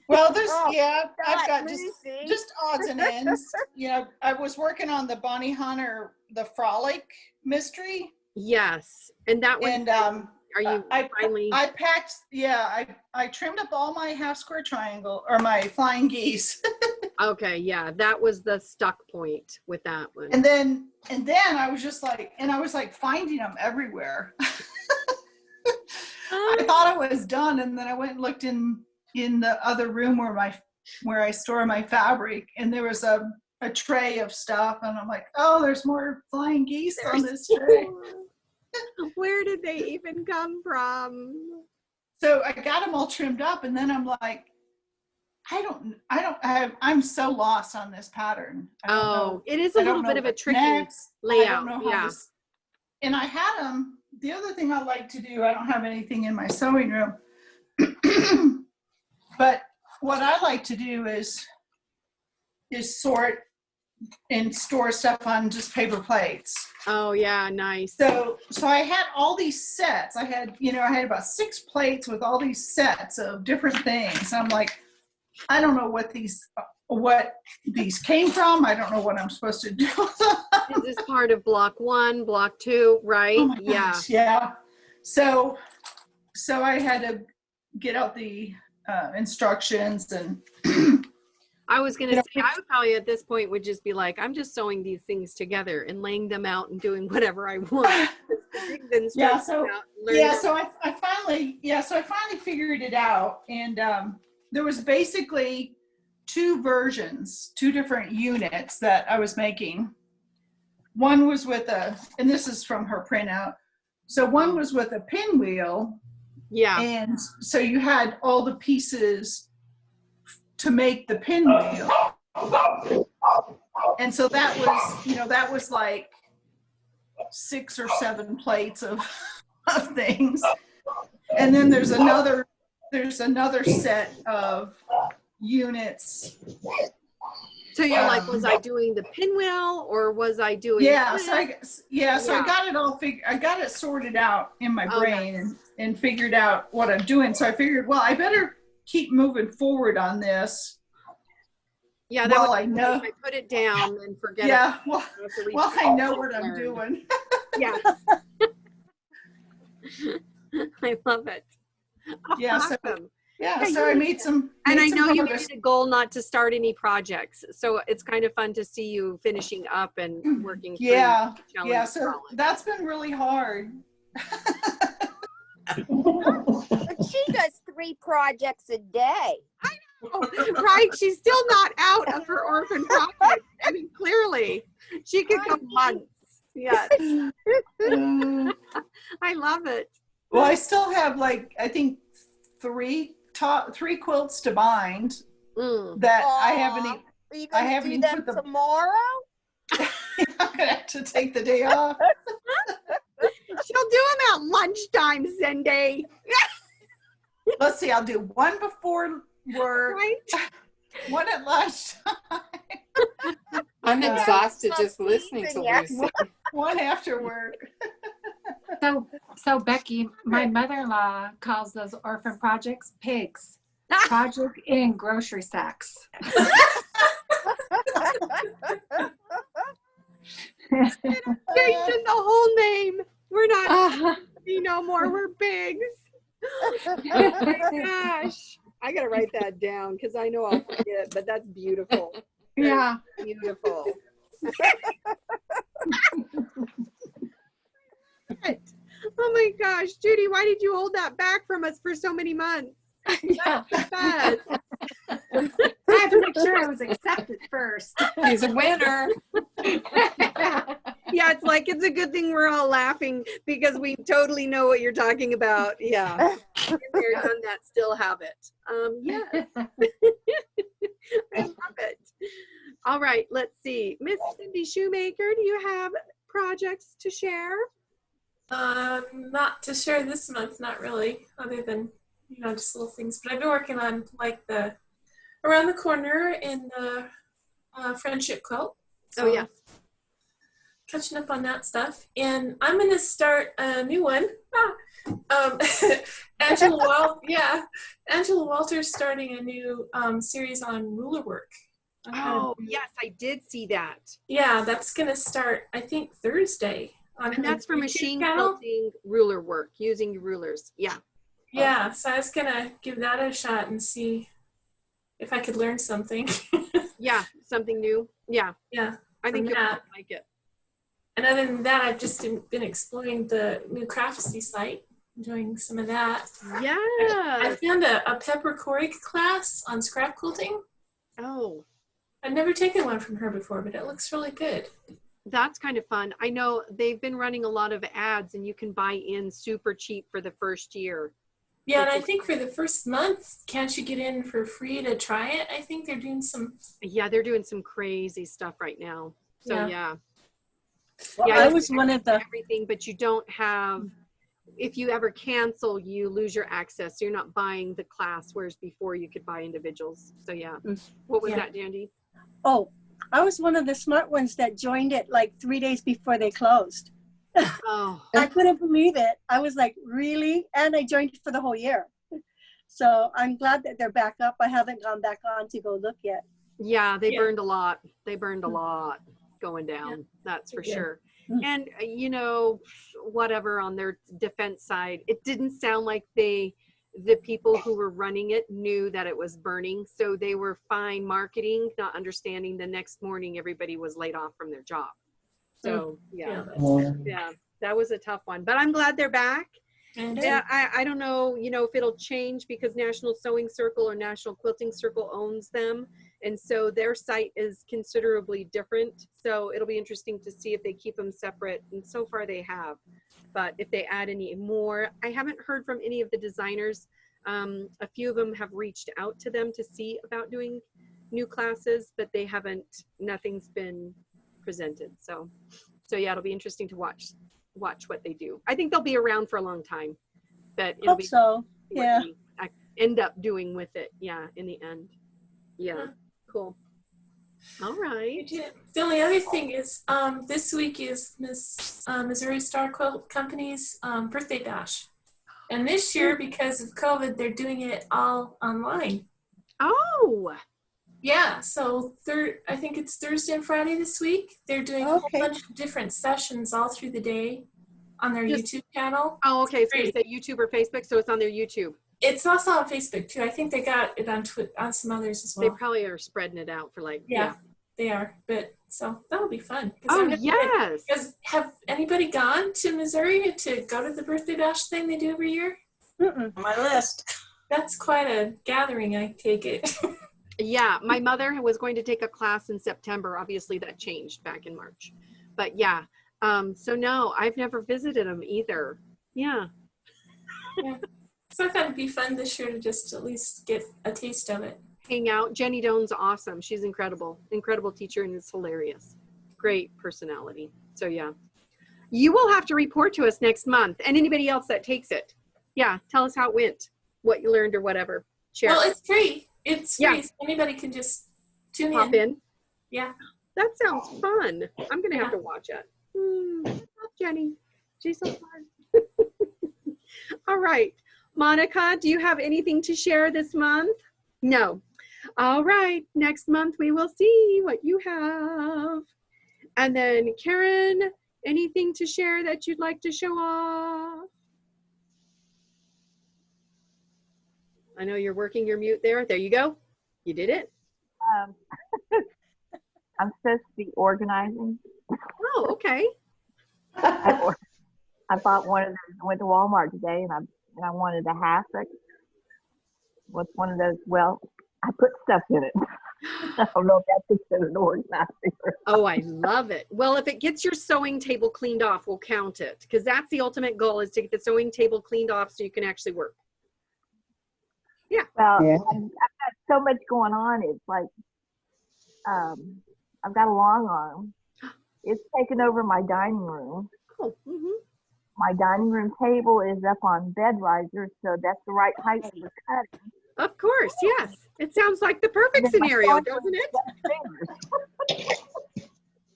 Well, there's I've got just odds and ends. You know, I was working on the Bonnie Hunter, the Frolic mystery. Yes, and that one. And are you finally? I packed. Yeah, I trimmed up all my half square triangle or my flying geese. Okay, yeah, that was the stuck point with that one. And then I was just like, finding them everywhere. I thought I was done, and then I went and looked in the other room where I store my fabric, and there was a tray of stuff, and I'm like, oh, there's more flying geese on this tray. Where did they even come from? So I got them all trimmed up, and then I'm like, I'm so lost on this pattern. It is a little bit of a tricky layout. And I had them. The other thing I like to do, I don't have anything in my sewing room, but what I like to do is sort and store stuff on just paper plates. Oh yeah, nice. So I had all these sets. I had about 6 plates with all these sets of different things. I'm like, I don't know what these came from. I don't know what I'm supposed to do. Is this part of block 1, block 2, right? Oh my gosh, yeah. So I had to get out the instructions, and I was going to say, I would probably at this point would just be like, I'm just sewing these things together and laying them out and doing whatever I want. So I finally figured it out, and there was basically 2 versions, 2 different units that I was making. One was with and this is from her printout. So one was with a pinwheel. Yeah. And so you had all the pieces to make the pinwheel. And so that was like 6 or 7 plates of things. And then there's another set of units. So you're like, was I doing the pinwheel or was I doing? So I got it all I got it sorted out in my brain and figured out what I'm doing. So I figured, well, I better keep moving forward on this. Yeah, I know. If I put it down and forget. Yeah, well, I know what I'm doing. Yeah. I love it. Yeah. Awesome. So I made some. And I know you made a goal not to start any projects, so it's kind of fun to see you finishing up and working through. Yeah. So that's been really hard. But she does 3 projects a day. Right? She's still not out of her orphan project. I mean, clearly, she could go months. Yes. I love it. Well, I still have like, I think three quilts to bind that I haven't even put them tomorrow. I'm gonna have to take the day off. She'll do them at lunchtime, Cindy. Let's see, I'll do one before work, Right? one at lunchtime, I'm exhausted just listening to Lucy. one after work. So Becky, my mother-in-law calls those orphan projects pigs. Project in grocery sacks. Changing the whole name. We're not no more. We're pigs. Oh my gosh. I gotta write that down because I know I'll forget, but that's beautiful. Yeah. Beautiful. Oh my gosh, Judy, why did you hold that back from us for so many months? Yeah. That's the best. I had to make sure I was accepted first. He's a winner. Yeah, it's like it's a good thing we're all laughing because we totally know what you're talking about. Yeah. They're done that still have it. Yes. I love it. All right, let's see. Miss Cindy Shoemaker, do you have projects to share? Not to share this month, not really, other than, just little things. But I've been working on like the around the corner in the friendship quilt. So Oh yeah. catching up on that stuff. And I'm going to start a new one. Angela Walter's starting a new series on ruler work. Oh, yes, I did see that. Yeah, that's going to start, I think, Thursday. And that's for machine quilting ruler work, using rulers. Yeah. Yeah, so I was going to give that a shot and see if I could learn something. Yeah, something new. Yeah. Yeah. I think you'll that. like it. And other than that, I've just been exploring the new Craftsy site, doing some of that. Yeah. I found a Peppercoric class on scrap quilting. Oh. I've never taken one from her before, but it looks really good. That's kind of fun. I know they've been running a lot of ads and you can buy in super cheap for the first year. Yeah, and I think for the first month, can't you get in for free to try it? I think they're doing some. Yeah, they're doing some crazy stuff right now. So yeah. Well, Yeah, I you was can one of the everything, but you don't have. If you ever cancel, you lose your access. So you're not buying the class, whereas before you could buy individuals. So yeah. What was that, Dandy? Oh, I was one of the smart ones that joined it like 3 days before they closed. Oh. I couldn't believe it. I was like, really? And I joined for the whole year. So I'm glad that they're back up. I haven't gone back on to go look yet. Yeah, they burned a lot. They burned a lot going down. That's for sure. And whatever on their defense side, it didn't sound like the people who were running it knew that it was burning. So they were fine marketing, not understanding the next morning everybody was laid off from their job. So yeah, that was a tough one, but I'm glad they're back. Yeah, I don't know, if it'll change because National Sewing Circle or National Quilting Circle owns them. And so their site is considerably different. So it'll be interesting to see if they keep them separate. And so far they have, but if they add any more, I haven't heard from any of the designers. A few of them have reached out to them to see about doing new classes, but they haven't, nothing's been presented. So yeah, it'll be interesting to watch what they do. I think they'll be around for a long time, but it'll be so. Yeah. I end up doing with it. Yeah. In the end. Yeah. Cool. All right. The only other thing is this week is Missouri Star Quilt Company's birthday bash. And this year, because of COVID, they're doing it all online. Oh. Yeah, so I think it's Thursday and Friday this week. They're doing a whole bunch of different sessions all through the day on their YouTube channel. Oh, okay. So you say YouTube or Facebook, so it's on their YouTube. It's also on Facebook too. I think they got it on on some others as well. They probably are spreading it out for yeah, they are. But so that'll be fun. Oh yes. Because have anybody gone to Missouri to go to the birthday bash thing they do every year? On my list. That's quite a gathering, I take it. Yeah, my mother was going to take a class in September. Obviously that changed back in March. But yeah, so no, I've never visited them either. Yeah. Yeah. So I thought it'd be fun this year to just at least get a taste of it. Hang out. Jenny Doan's awesome. She's incredible. Incredible teacher and is hilarious. Great personality. So yeah. You will have to report to us next month and anybody else that takes it. Yeah, tell us how it went, what you learned or whatever. Share. Well, it's free. It's free. Yeah. So anybody can just tune Pop in. Yeah. That sounds fun. I'm going to have to watch it. I love Jenny. She's so fun. All right. Monica, do you have anything to share this month? No. All right. Next month we will see what you have. And then Karen, anything to share that you'd like to show off? I know you're working your mute there. There you go. You did it. I'm supposed to be organizing. Oh, okay. I bought one of those. I went to Walmart today, and I wanted a hassock with one of those. Well, I put stuff in it. I don't know if that's considered organizing. Oh, I love it. Well, if it gets your sewing table cleaned off, we'll count it, because that's the ultimate goal, is to get the sewing table cleaned off so you can actually work. Yeah. Well, yeah. I've got so much going on. It's like I've got a long arm. It's taken over my dining room. Oh. Mm-hmm. My dining room table is up on bed risers, so that's the right height for cutting. Of course, yes. It sounds like the perfect scenario, doesn't it?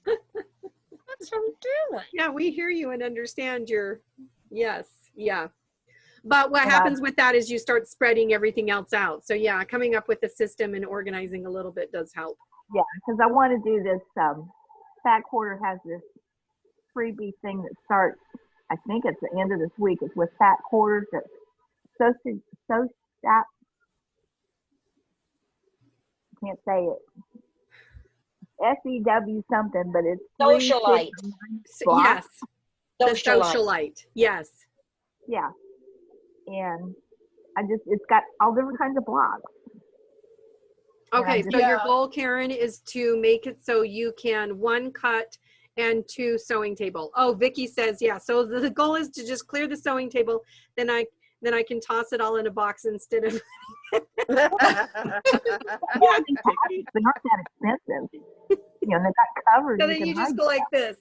That's what I'm doing. Yeah, we hear you and understand your, yes, yeah. But what happens with that is you start spreading everything else out. So yeah, coming up with a system and organizing a little bit does help. Yeah, because I want to do this, Fat Quarter has this freebie thing that starts, I think it's the end of this week. It's with Fat Quarters. It's can't say it. SEW something, but it's Socialite. Yes. The Socialite. Socialite. Yes. Yeah. And it's got all different kinds of blocks. Okay, so your goal, Karen, is to make it so you can 1 cut and 2 sewing table. Oh, Vicky says, yeah. So the goal is to just clear the sewing table. Then I can toss it all in a box instead of. They're not that expensive. You know, they've got covers. So then you just go like this.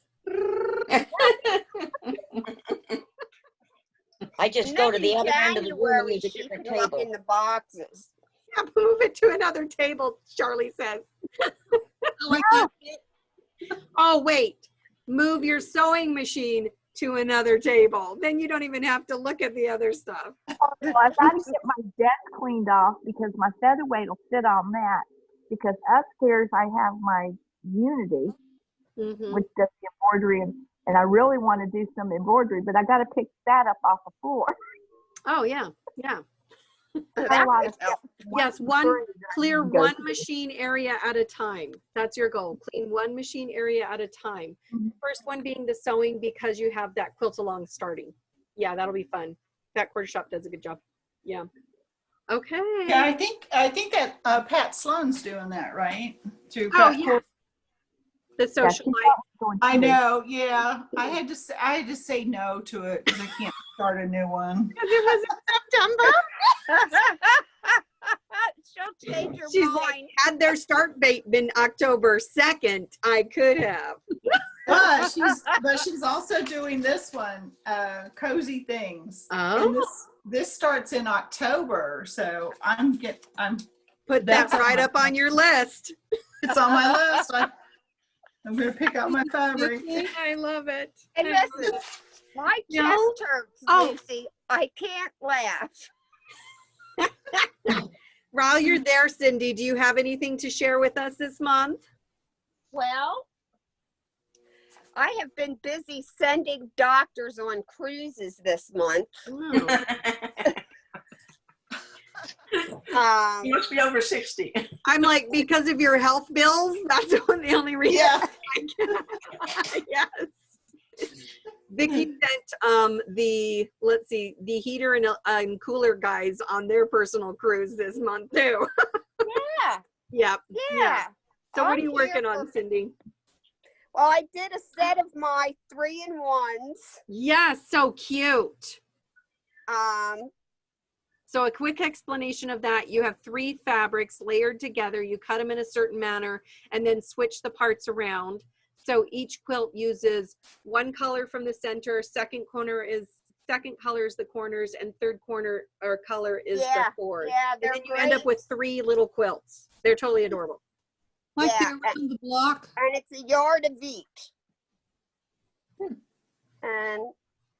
I just go to the other end of the room and use a different table. In the boxes. Yeah, move it to another table, Charlie says. Oh, wait. Move your sewing machine to another table. Then you don't even have to look at the other stuff. Well, I've got to get my desk cleaned off because my featherweight will sit on that. Because upstairs I have my Unity, which does the embroidery, and I really want to do some embroidery, but I got to pick that up off the floor. Oh yeah, yeah. Yes, clear one machine area at a time. That's your goal. Clean one machine area at a time. First one being the sewing, because you have that quilt along starting. Yeah, that'll be fun. Fat Quarter Shop does a good job. Yeah. Okay. Yeah, I think that Pat Sloan's doing that, right? Through Fat Quarter. The Socialite. I know. Yeah, I had to say no to it because I can't start a new one. Because it was in September. She'll change her She's mind. like, had their start date been October 2nd, I could have. But she's also doing this one, Cozy Things. Oh. And this starts in October, so put that right up on your list. It's on my list. I'm going to pick out my fabric. I love it. And listen, my chest hurts, Lucy. I can't laugh. While you're there, Cindy, do you have anything to share with us this month? Well, I have been busy sending doctors on cruises this month. You must be over 60. I'm like, because of your health bills? That's the only reason. Yeah. Yes. Vicky sent the, let's see, the heater and cooler guys on their personal cruise this month too. Yeah. Yep. Yeah. So what are I'm you working here on, Cindy? Well, I did a set of my 3-in-1s. Yeah, so cute. Um, So a quick explanation of that, you have 3 fabrics layered together, you cut them in a certain manner, and then switch the parts around. So each quilt uses one color from the center, second color is the corners, and third corner or color is the cord. Yeah, And they're then you end up great. with 3 little quilts. They're totally adorable. Like Yeah, they're around the block. and it's a yard of each. And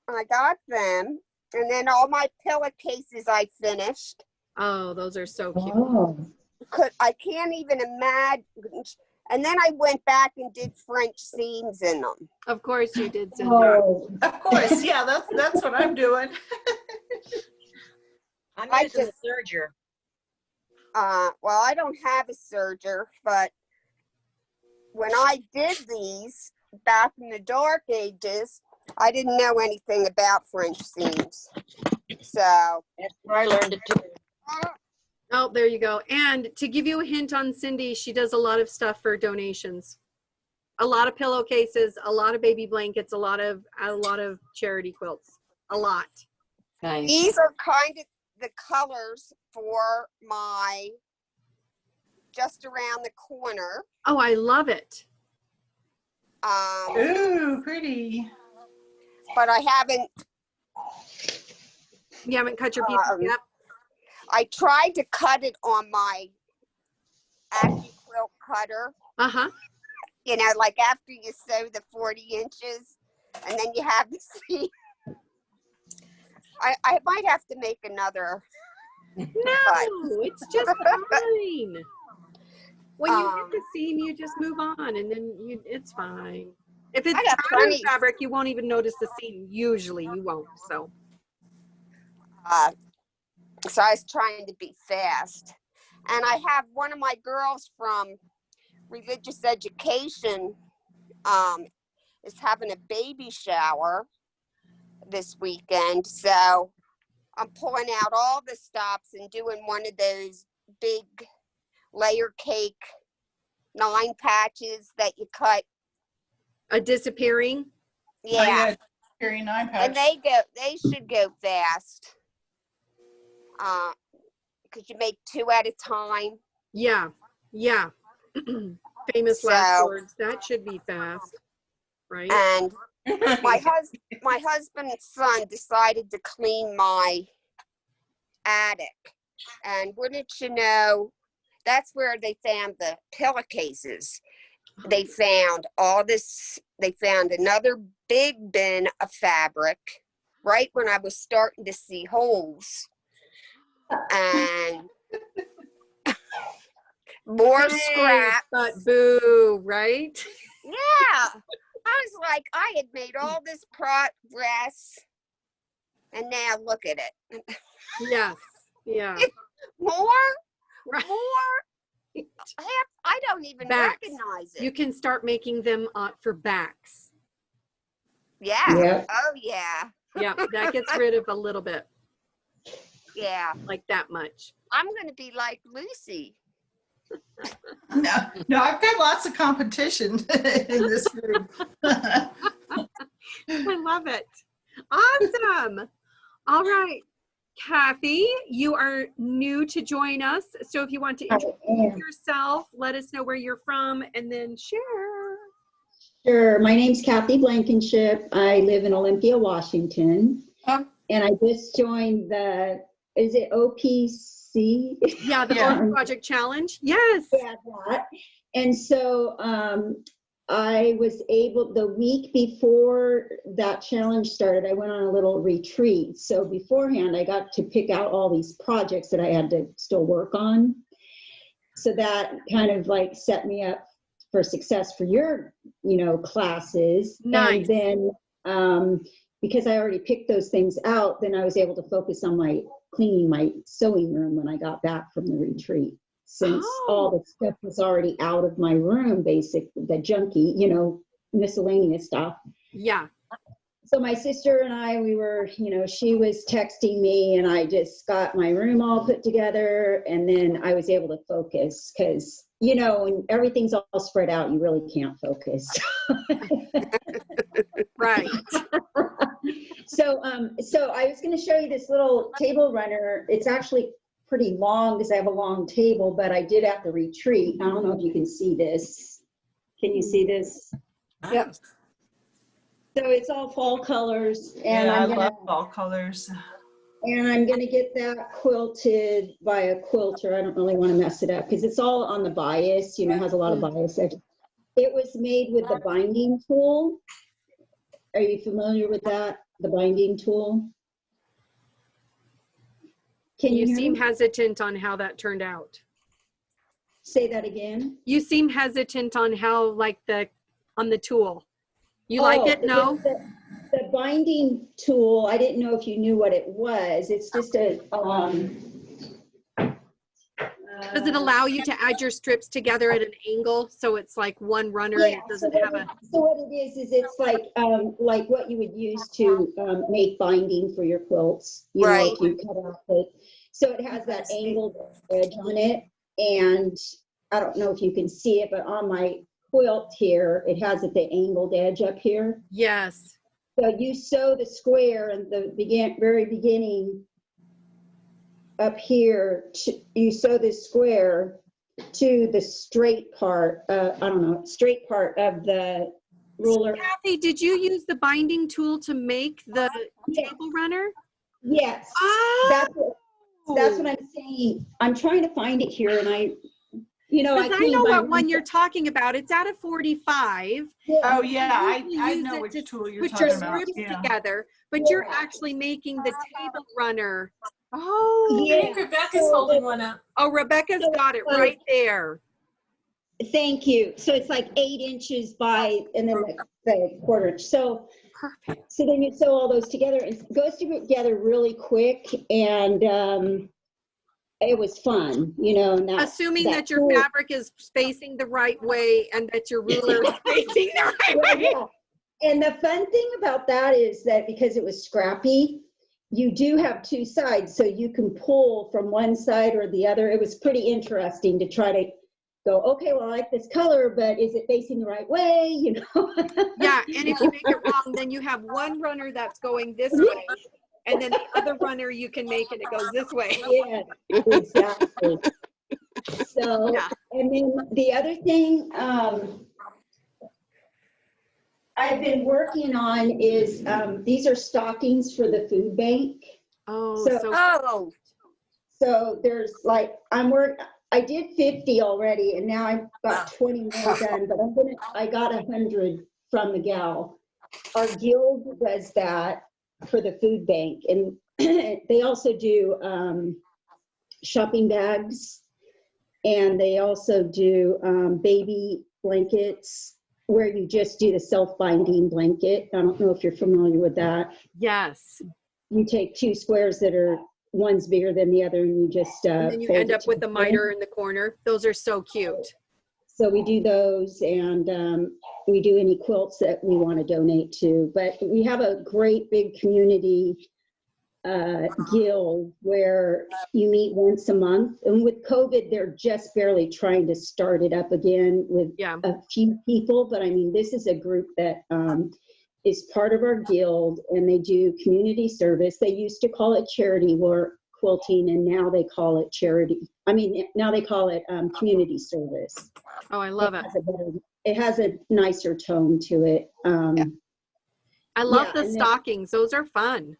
I got them. And then all my pillowcases I finished. Oh, those are so cute. Oh. I can't even imagine. And then I went back and did French seams in them. Of course you did, Cindy. Oh. Of course, yeah, that's what I'm doing. I'm I using just- the serger. Well, I don't have a serger, but when I did these back in the dark ages, I didn't know anything about French seams. So That's where I learned it too. Oh, there you go. And to give you a hint on Cindy, she does a lot of stuff for donations. A lot of pillowcases, a lot of baby blankets, a lot of charity quilts. A lot. Nice. these are kind of the colors for my just around the corner. Oh, I love it. Ooh, pretty. But I haven't. You haven't cut your pieces yet? I tried to cut it on my AccuQuilt cutter. Uh-huh. You know, like after you sew the 40 inches and then you have the seam. I might have to make another. No, it's just fine. When you hit the seam, you just move on and then it's fine. If it's pattern fabric, you won't even notice the seam. Usually you won't, so. So I was trying to be fast. And I have one of my girls from religious education is having a baby shower this weekend. So I'm pulling out all the stops and doing one of those big layer cake 9 patches that you cut. A disappearing? Yeah. Disappearing 9 And patch. they should go fast. Because you make 2 at a time. Yeah, yeah. Famous last words. That should be fast, right? And my husband and son decided to clean my attic. And wouldn't you know, that's where they found the pillowcases. They found all this, they found another big bin of fabric right when I was starting to see holes. And more scraps. But boo, right? Yeah. I was like, I had made all this progress. And now look at it. Yes. Yeah. More? Right. More? I don't even Backs. recognize it. You can start making them for backs. Yeah. Yep. Oh, yeah. Yeah, that gets rid of a little bit, Yeah. like that much. I'm going to be like Lucy. No, I've got lots of competition in this group. I love it. Awesome. All right. Kathy, you are new to join us. So if you want to introduce yourself, let us know where you're from, and then share. Sure. My name's Kathy Blankenship. I live in Olympia, Washington. Oh. And I just joined is it OPC? Yeah, the Open Project Challenge. Yes. Yeah, that. And so I was able, the week before that challenge started, I went on a little retreat. So beforehand, I got to pick out all these projects that I had to still work on. So that kind of like set me up for success for your, classes. Nice. And then because I already picked those things out, then I was able to focus on cleaning my sewing room when I got back from the retreat. Since all the stuff was already out of my room, basically, the junky, miscellaneous stuff. Yeah. So my sister and I, we were, she was texting me and I just got my room all put together, and then I was able to focus because, when everything's all spread out, you really can't focus. Right. So I was going to show you this little table runner. It's actually pretty long because I have a long table, but I did have to retreat. I don't know if you can see this. Can you see this? Yep. So it's all fall colors, and Yeah, I I love fall colors. And I'm going to get that quilted by a quilter. I don't really want to mess it up because it's all on the bias, it has a lot of bias. It was made with the binding tool. Are you familiar with that? The binding tool? Can you seem hesitant on how that turned out. Say that again. You seem hesitant on how, on the tool. You like it? No? The binding tool, I didn't know if you knew what it was. It's just a, does it allow you to add your strips together at an angle so it's like one runner and it doesn't have a... So what it is it's like what you would use to make binding for your quilts. If you cut off it. So it has that angled edge on it, and I don't know if you can see it, but on my quilt here, it has the angled edge up here. Yes. So you sew the square in the very beginning up here. You sew this square to the straight part. Straight part of the ruler. So Kathy, did you use the binding tool to make the table runner? Yes. Oh. That's what I'm saying. I'm trying to find it here, and I know what one you're talking about. It's at a 45. Oh yeah, I know which tool you're talking about. Put your strips together, but you're actually making the table runner. Oh, I think Rebecca's holding one up. Oh, Rebecca's got it right there. Thank you. So it's like 8 inches by, and then the quarter inch. So perfect. So then you sew all those together, and it goes together really quick, and it was fun, Assuming that your fabric is spacing the right way and that your ruler is spacing the right way. Yeah. And the fun thing about that is that because it was scrappy, you do have 2 sides, so you can pull from one side or the other. It was pretty interesting to try to go, okay, well, I like this color, but is it facing the right way? Yeah, and if you make it wrong, then you have one runner that's going this way, and then the other runner you can make and it goes this way. Yeah, exactly. So, and then the other thing I've been working on is these are stockings for the food bank. Oh, so there's I did 50 already, and now I've got 20 more done, but I got 100 from the gal. Our guild does that for the food bank, and they also do shopping bags, and they also do baby blankets where you just do the self-binding blanket. I don't know if you're familiar with that. Yes. You take 2 squares that are, one's bigger than the other, and you just and then you end up with the miter in the corner. Those are so cute. So we do those, and we do any quilts that we want to donate to. But we have a great big community guild where you meet once a month. And with COVID, they're just barely trying to start it up again with a few people. But I mean, this is a group that is part of our guild, and they do community service. They used to call it charity work quilting, and now they call it charity. I mean, now they call it community service. Oh, I love it. It has a nicer tone to it. I love the stockings. Those are fun.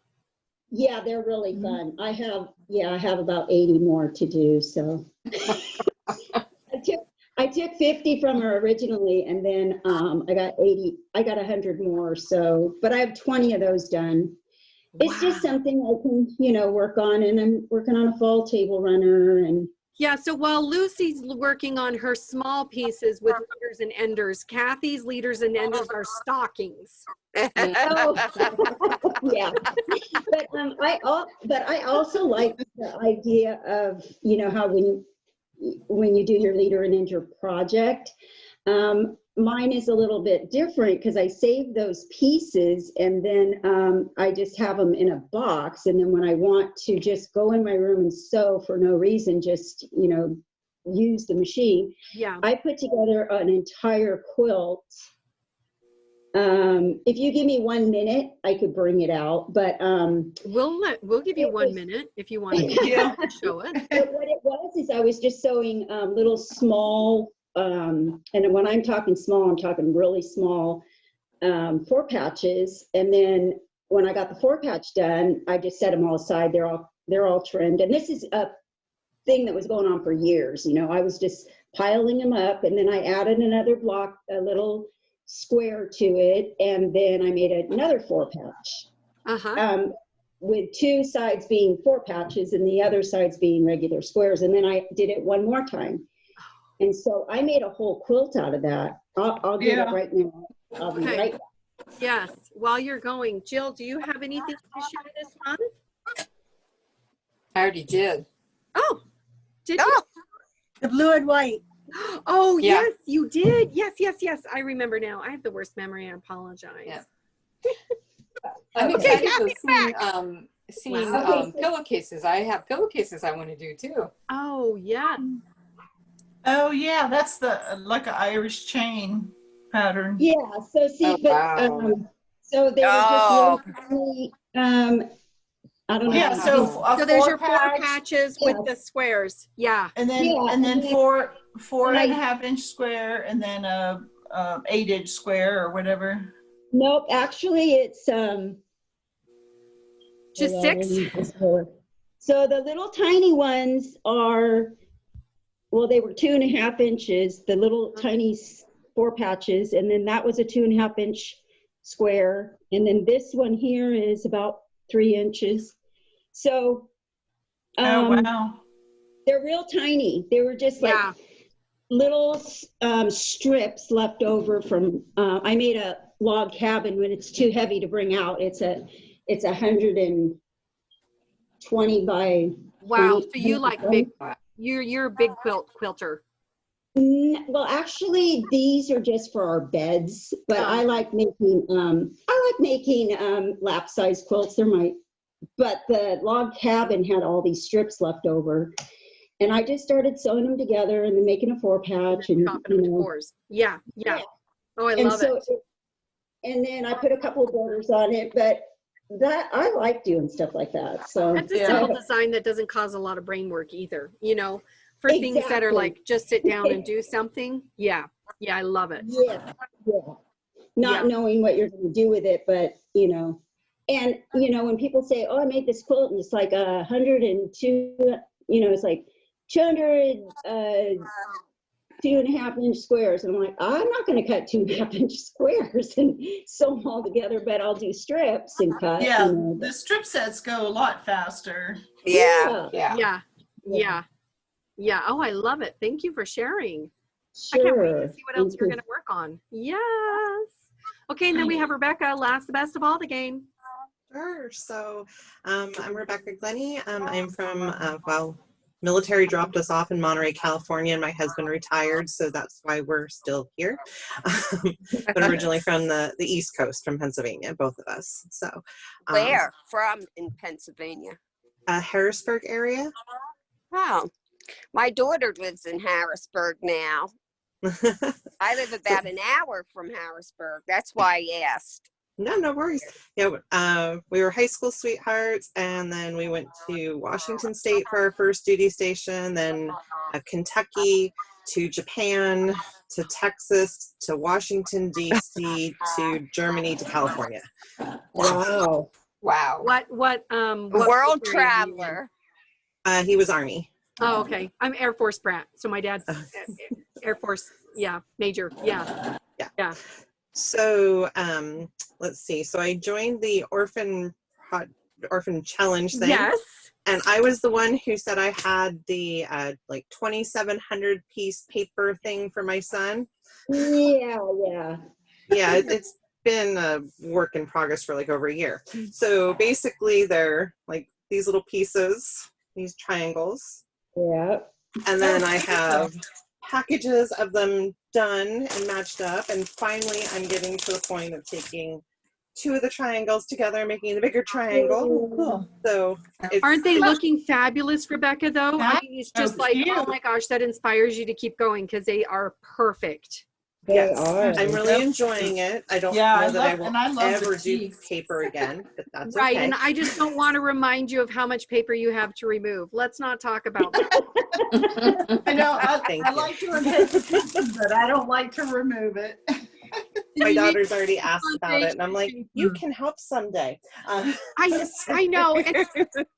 Yeah, they're really fun. I have about 80 more to do. So I took 50 from her originally, and then I got 80. I got 100 more. So, but I have 20 of those done. It's just something I can, work on, and I'm working on a fall table runner. And yeah, so while Lucy's working on her small pieces with leaders and enders, Kathy's leaders and enders are stockings. Oh, yeah. But I also like the idea of, how when you do your leader and ender project, Mine is a little bit different because I save those pieces and then I just have them in a box. And then when I want to just go in my room and sew for no reason, just, you know, use the machine, Yeah. I put together an entire quilt. If you give me 1 minute, I could bring it out, but we'll give you 1 minute if you want to show it. But what it was is I was just sewing little small, and when I'm talking small, I'm talking really small 4 patches. And then when I got the 4 patch done, I just set them all aside. They're all trimmed. And this is a thing that was going on for years. You know, I was just piling them up, and then I added another block, a little square to it, and then I made another 4 patch. With 2 sides being 4 patches and the other sides being regular squares. And then I did it one more time. And so I made a whole quilt out of that. I'll get it right now. I'll be right back. Yes. While you're going, Jill, do you have anything to share this month? I already did. Oh, did you? The blue and white. Oh, Yeah. yes, you did. Yes, yes, yes. I remember now. I have the worst memory. I apologize. Yeah. I'm Okay, excited Kathy's to seeing Wow. pillowcases. I have pillowcases I want to do too. Oh, yeah. Oh yeah, that's the like an Irish chain pattern. Yeah, so see, Oh, but wow. so they were Oh. just really, I don't know. Yeah, so a So there's 4 your 4 patch, patches with the squares. Yeah. and then Yeah, and then and then- 4 and and a I- half inch square, and then a 8-inch square or whatever. Nope, actually it's Just hold on, 6? let me just pull it. So the little tiny ones are, well, they were 2.5 inches, the little tiny 4 patches, and then that was a 2.5 inch square, and then this one here is about 3 inches. So Oh wow. they're real tiny. They were just like Yeah. little strips left over from, I made a log cabin when it's too heavy to bring out. It's 120 by Wow. 20. So you like big, you're a big quilter. Well, actually, these are just for our beds, but I like making lap size quilts. But the log cabin had all these strips left over, and I just started sewing them together and then making a 4 patch and Chopping them into 4s. Yeah. Yeah. Oh, I and love so it. and then I put a couple of borders on it, but that I like doing stuff like that. So That's a simple design that doesn't cause a lot of brain work either, you know, for things that are Exactly. like just sit down and do something. Yeah. Yeah, I love it. Yeah. Not knowing what you're going to do with it, but you know, and you know, when people say, "Oh, I made this quilt," and it's like 102, you know, it's like 200 2.5 inch squares, and I'm like, I'm not going to cut 2.5 inch squares and sew them all together, but I'll do strips and cut. Yeah, you know, the strip sets go a lot faster. Yeah. Yeah. Yeah. Yeah. Oh, I love it. Thank you for sharing. I Sure. can't wait to see what else Thank you're you. going to work on. Yes. Okay. And then we have Rebecca, last the best of all the game. Sure. So I'm Rebecca Glenny. I'm from, well, military dropped us off in Monterey, California, and my husband retired, so that's why we're still here. But originally from the East Coast, from Pennsylvania, both of us. So Where from in Pennsylvania? Harrisburg area. Oh, my daughter lives in Harrisburg now. I live about an hour from Harrisburg. That's why I asked. No worries. Yeah, we were high school sweethearts, and then we went to Washington State for our first duty station, then Kentucky, to Japan, to Texas, to Washington, D.C., to Germany, to California. Wow. Wow. What World military are you traveler. He was Army. in? Oh, okay. I'm Air Force brat. So my dad's Air Force. Yeah. Major. Yeah. Yeah. So let's see. So I joined the orphan challenge thing. Yes. And I was the one who said I had the like 2,700 piece paper thing for my son. Yeah. Yeah, it's been a work in progress for like over a year. So basically they're like these little pieces, these triangles. Yeah. And then I have packages of them done and matched up, and finally I'm getting to the point of taking 2 of the triangles together and making the bigger triangle. Oh, cool. So Aren't they looking fabulous, Rebecca, though? I mean, it's just so like, cute. oh my gosh, that inspires you to keep going because they are perfect. They are. I'm really enjoying it. I don't Yeah, know that I will I love the ever do teeth. paper again, but that's Right, okay. and I just don't want to remind you of how much paper you have to remove. Let's not talk about that. I know, Thank I you. like doing paper pieces, but I don't like to remove it. My daughter's already asked about it, and I'm like, you can help someday. I know,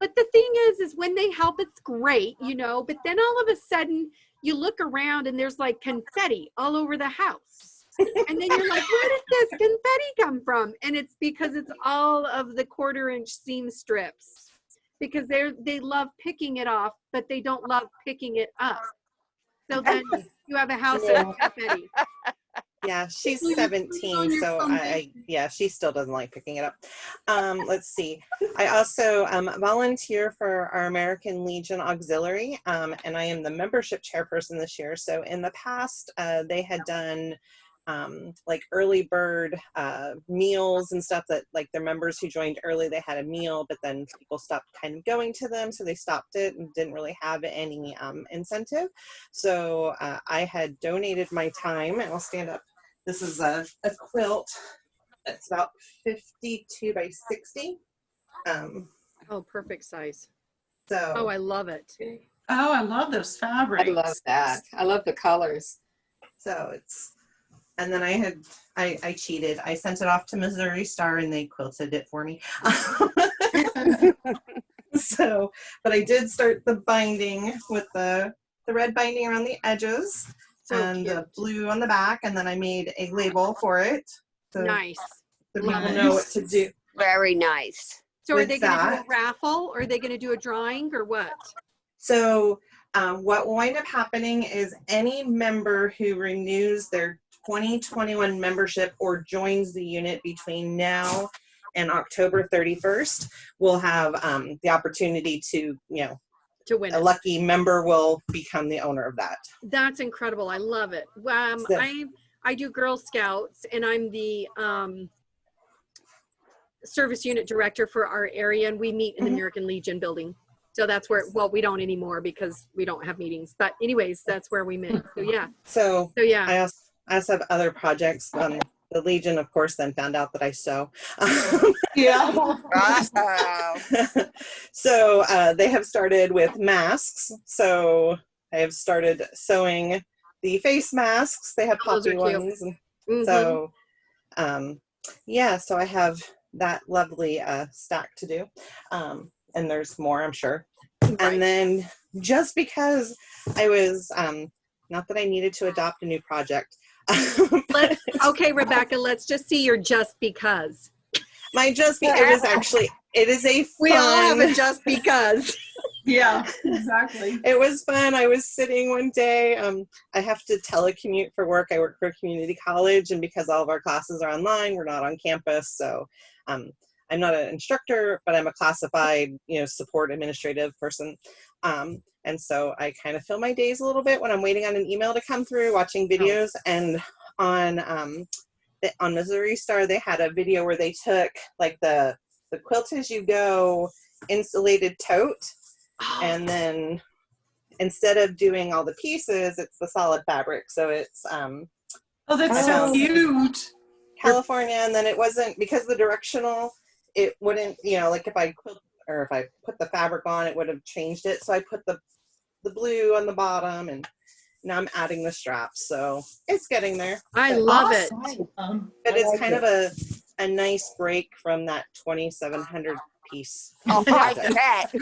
but the thing is when they help, it's great, you know, but then all of a sudden you look around and there's like confetti all over the house. And then you're like, where did this confetti come from? And it's because it's all of the 1/4-inch seam strips, because they love picking it off, but they don't love picking it up. So then you have a house of confetti. Yeah, she's 17, so yeah, she still doesn't like picking it up. Let's see. I also volunteer for our American Legion Auxiliary, and I am the membership chairperson this year. So in the past, they had done like early bird meals and stuff that like their members who joined early, they had a meal, but then people stopped kind of going to them, so they stopped it and didn't really have any incentive. So I had donated my time, and I'll stand up. This is a quilt that's about 52 by 60. Oh, perfect size. So oh, I love it. Oh, I love those fabrics. I love that. I love the colors. So it's, and then I cheated. I sent it off to Missouri Star and they quilted it for me. So, but I did start the binding with the red binding around the edges and the blue on the back, and then I made a label for it. So nice. so people know what to do. Very nice. So are they going to do a raffle, or are they going to do a drawing, or what? So what will wind up happening is any member who renews their 2021 membership or joins the unit between now and October 31st will have the opportunity to, to win. A lucky member will become the owner of that. That's incredible. I love it. I do Girl Scouts, and I'm the service unit director for our area, and we meet in the American Legion building. So that's where, well, we don't anymore because we don't have meetings, but anyways, that's where we meet. So yeah. So yeah. I also have other projects. The Legion, of course, then found out that I sew. Yeah. So they have started with masks. So I have started sewing the face masks. They have poppy ones. And so, yeah, so I have that lovely stack to do. And there's more, I'm sure. Right. And then just because I was, not that I needed to adopt a new project. Okay, Rebecca, let's just see your just because. My just because, it is actually, it is a fun. We all have a just because. Yeah, exactly. It was fun. I was sitting one day, I have to telecommute for work. I work for a community college, and because all of our classes are online, we're not on campus. So I'm not an instructor, but I'm a classified, support administrative person. And so I kind of fill my days a little bit when I'm waiting on an email to come through, watching videos. And on Missouri Star, they had a video where they took like the Quilt As You Go insulated tote, and then instead of doing all the pieces, it's the solid fabric. So it's oh, that's so cute. California, and then it wasn't, because the directional, it wouldn't, like if I quilt or if I put the fabric on, it would have changed it. So I put the blue on the bottom, and now I'm adding the straps. So it's getting there. I love it. But it's kind of a nice break from that 2,700 piece. Oh, I bet.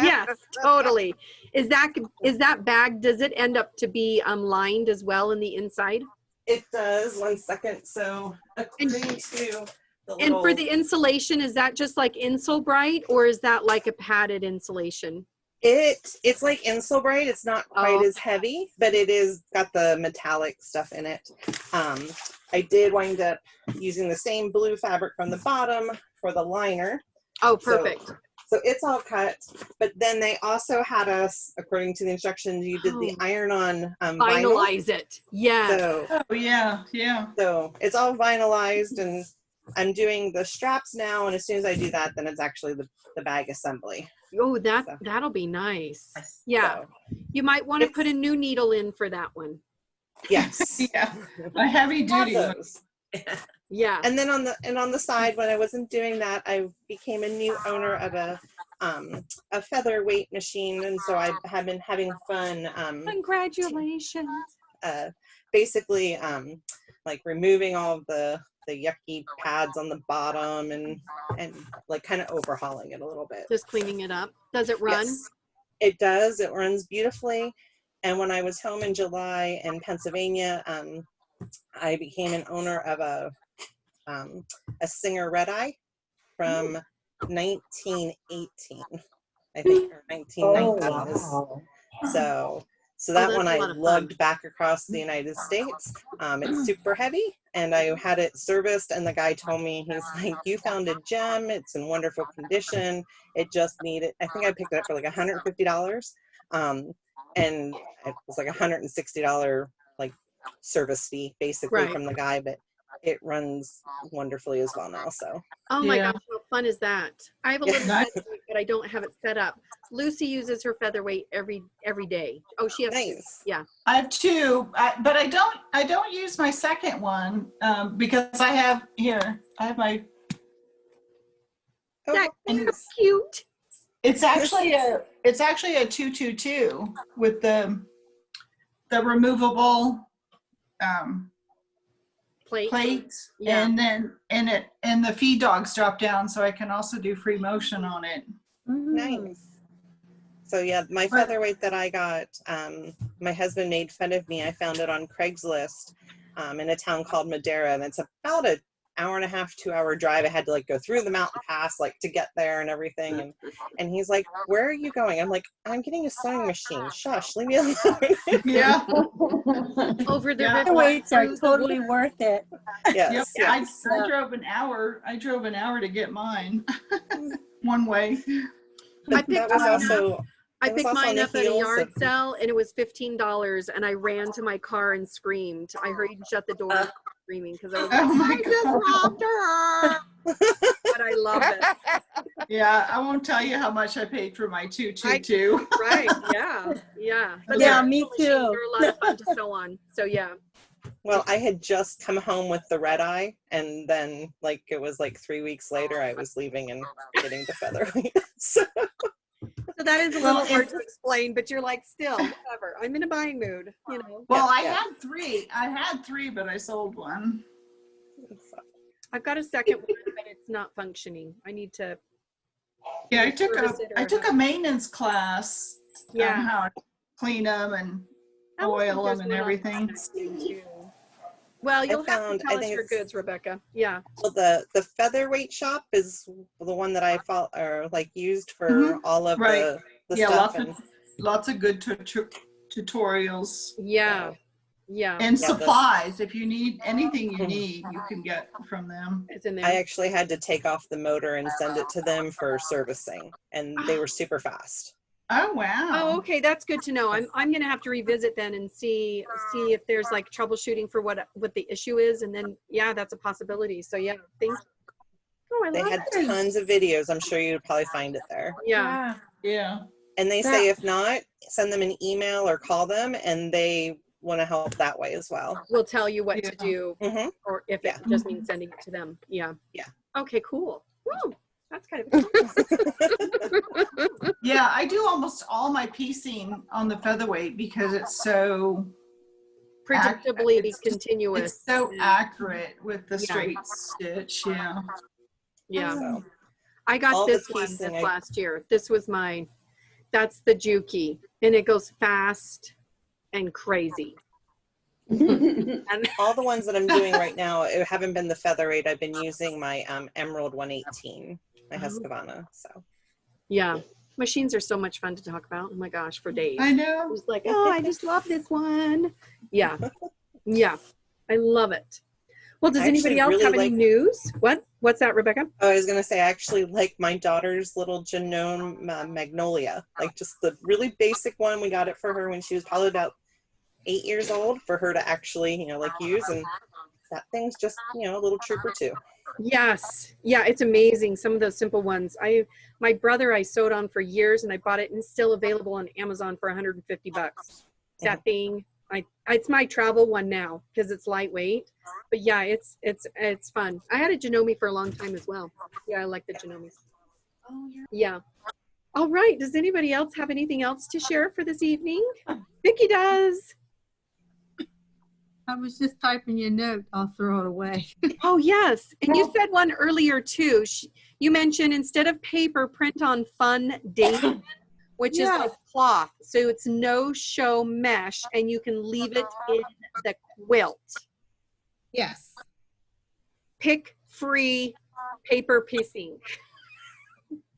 Yes, totally. Is that bag, does it end up to be lined as well in the inside? It does. 1 second. So according to the and for the insulation, is that just like Insulbright, or is that like a padded insulation? It's like Insulbright. It's not quite as heavy, but it is got the metallic stuff in it. I did wind up using the same blue fabric from the bottom for the liner. Oh, perfect. So it's all cut, but then they also had us, according to the instructions, you did the iron-on vinyl. Finalize it. Yes. So, Oh, yeah, yeah. so it's all vinylized, and I'm doing the straps now, and as soon as I do that, then it's actually the bag assembly. Oh, that'll be nice. Yeah. So, You might want to put a new needle in for that one. yes. Yeah, a heavy duty one. Yeah. And then on the side, when I wasn't doing that, I became a new owner of a featherweight machine, and so I have been having fun. Congratulations. Basically, like removing all of the yucky pads on the bottom and like kind of overhauling it a little bit. Just cleaning it up. Does it run? Yes, it does. It runs beautifully. And when I was home in July in Pennsylvania, I became an owner of a Singer Red Eye from 1918, I think, or 1919. So that one I lugged back across the United States. It's super heavy, and I had it serviced, and the guy told me, he's like, you found a gem. It's in wonderful condition. It just needed, I think I picked it up for like $150. And it was like $160 like service fee basically from the guy, but it runs wonderfully as well now. So oh my gosh, how fun is that? I have a little featherweight, but I don't have it set up. Lucy uses her featherweight every day. Oh, she has two. Yeah. I have two, but I don't use my second one because I have my. That's so cute. It's actually a 222 with the removable plates, and then and the feed dogs drop down, so I can also do free motion on it. Nice. So yeah, my featherweight that I got, my husband made fun of me. I found it on Craigslist in a town called Madera, and it's about an hour and a half, 2 hour drive. I had to like go through the mountain pass like to get there and everything. And he's like, where are you going? I'm like, I'm getting a sewing machine. Shush, leave me alone. Yeah. Over the river. Weights are totally worth it. Yes. Yep. I drove an hour. I drove an hour to get mine one way. I picked mine up at a yard of... sale, and it was $15, and I ran to my car and screamed. I hurried and shut the door and screaming because I was like, I just robbed her. But I love it. Yeah, I won't tell you how much I paid for my 222. Right, yeah. But yeah, me too. They're a lot of fun to sew on, so yeah. Well, I had just come home with the red eye, and then like it was like 3 weeks later I was leaving and getting the featherweight. So that is a little hard to explain, but you're like, still, whatever. I'm in a buying mood, you know. Well, I had three, but I sold one. I've got a second one, but it's not functioning. I need to. Yeah, I took a maintenance class. Yeah. On how to clean them and oil them and everything. Well, you'll have to tell us your goods, Rebecca. Yeah. Well, the featherweight shop is the one that I used for all of the stuff. Lots of good tutorials. Yeah. Yeah. And supplies. If you need anything you need, you can get from them. It's in there. I actually had to take off the motor and send it to them for servicing, and they were super fast. Oh wow. Oh, okay, that's good to know. I'm gonna have to revisit then and see if there's like troubleshooting for what the issue is, and then that's a possibility. So yeah, thanks. Oh, They had tons of videos. I'm sure you'd probably find it there. Yeah. Yeah. And they say if not, send them an email or call them, and they want to help that way as well. We'll tell you what to do, or if it just means sending it to them. Yeah. Yeah. Okay, cool. Woo, that's kind of Yeah, I do almost all my piecing on the featherweight because it's so predictably continuous. It's so accurate with the straight stitch. Yeah. Yeah. So, I got this one this last year. This was that's the Juki, and it goes fast and crazy. And all the ones that I'm doing right now, it haven't been the featherweight. I've been using my Emerald 118, my Husqvarna. So yeah, machines are so much fun to talk about. Oh my gosh, for days. I know. It's like, oh, I just love this one. Yeah, yeah, I love it. Well, does I anybody actually else have really any like- news? What's that, Rebecca? I was gonna say, I actually like my daughter's little Genome Magnolia, like just the really basic one. We got it for her when she was probably about 8 years old, for her to actually, like use, and that thing's just, a little trooper too. Yes. Yeah, it's amazing. Some of those simple ones. My brother, I sewed on for years, and I bought it, and it's still available on Amazon for $150. That thing, it's my travel one now because it's lightweight. But yeah, it's fun. I had a Janome for a long time as well. Yeah, I like the Janomes. Oh, yeah. All right. Does anybody else have anything else to share for this evening? Vicki does. I was just typing your note. I'll throw it away. Oh, yes. And you said one earlier, too. You mentioned instead of paper, print on fun dating, which is like cloth. So it's no show mesh, and you can leave it in the quilt. Yes. Pick free paper piecing.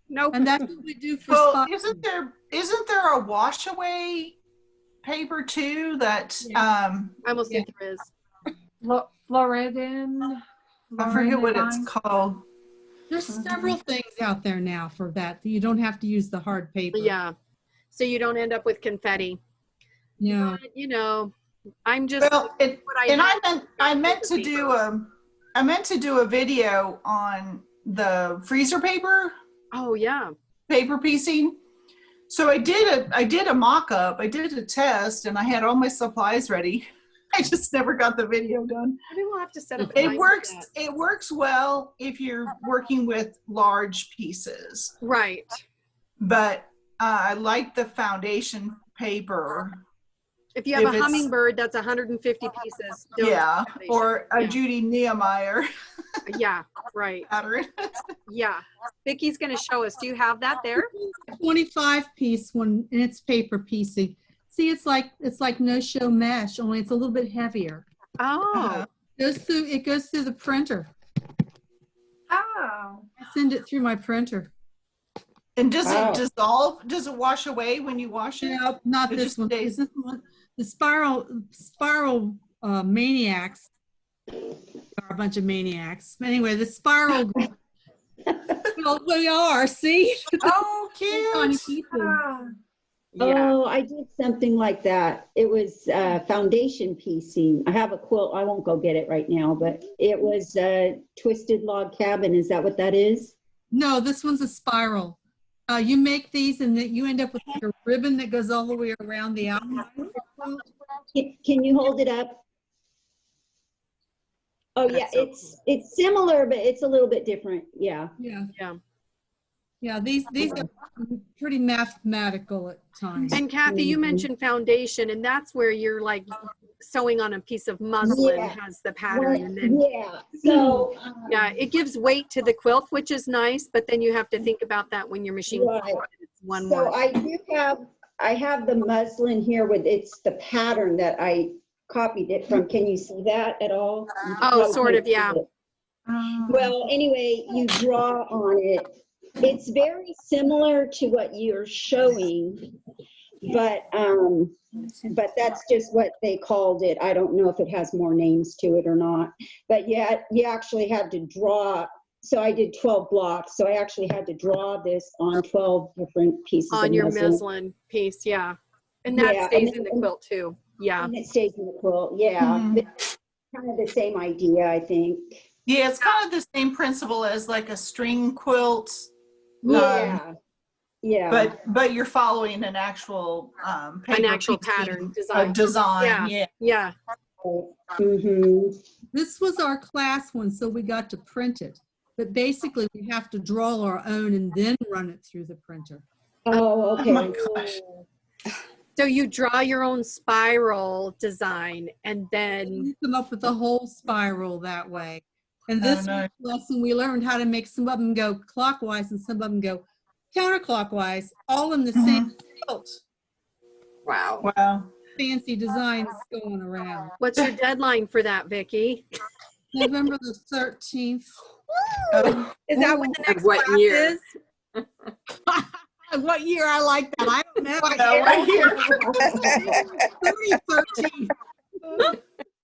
No. And that's what we do for Well, isn't there a wash away paper too that I almost think there is. Floridan. I forget what it's called. There's several things out there now for that. You don't have to use the hard paper. Yeah. So you don't end up with confetti. Yeah. But, I'm just I meant to do a video on the freezer paper. Oh yeah. Paper piecing. So I did a mock-up, I did a test, and I had all my supplies ready. I just never got the video done. Maybe we'll have to set up a time for that. It works well if you're working with large pieces. Right. But I like the foundation paper. If you have a hummingbird, that's 150 pieces. Yeah, or a Judy Nehemiah. Yeah, right. Pattern. Yeah. Vicki's going to show us. Do you have that there? 25-piece one, and it's paper piecing. See, it's like no show mesh, only it's a little bit heavier. Oh. It goes through the printer. Oh. I send it through my printer. And does it dissolve? Does it wash away when you wash it? No, not this one. This one. The spiral maniacs are a bunch of maniacs. Anyway, the spiral. Well, we are. See? Oh, cute. Oh, I did something like that. It was foundation piecing. I have a quilt. I won't go get it right now, but it was twisted log cabin. Is that what that is? No, this one's a spiral. You make these, and you end up with like a ribbon that goes all the way around the outline. Can you hold it up? Oh yeah, it's similar, but it's a little bit different. Yeah. Yeah. These are pretty mathematical at times. And Kathy, you mentioned foundation, and that's where you're like sewing on a piece of muslin has the pattern. And then, so yeah, it gives weight to the quilt, which is nice, but then you have to think about that when your machine. Right. So I have the muslin here with it's the pattern that I copied it from. Can you see that at all? Oh, sort of, yeah. Well, anyway, you draw on it. It's very similar to what you're showing, but that's just what they called it. I don't know if it has more names to it or not, but yeah, you actually had to draw. So I did 12 blocks. So I actually had to draw this on 12 different pieces on of your muslin. muslin piece. Yeah. And that stays in the quilt too. Yeah. And it stays in the quilt. Yeah. It's kind of the same idea, I think. Yeah, it's kind of the same principle as like a string quilt. Yeah. Yeah. But you're following an actual pattern design. Design. Yeah. This was our class one, so we got to print it. But basically, we have to draw our own and then run it through the printer. Oh, okay. Oh my gosh. So you draw your own spiral design, and then you come up with a whole spiral that way. And this lesson, we learned how to make some of them go clockwise and some of them go counterclockwise, all in the same quilt. Wow. Fancy designs going around. What's your deadline for that, Vicki? November the 13th. Is that what the next what class year? is? What year? I like that. I don't know. What year? 2013.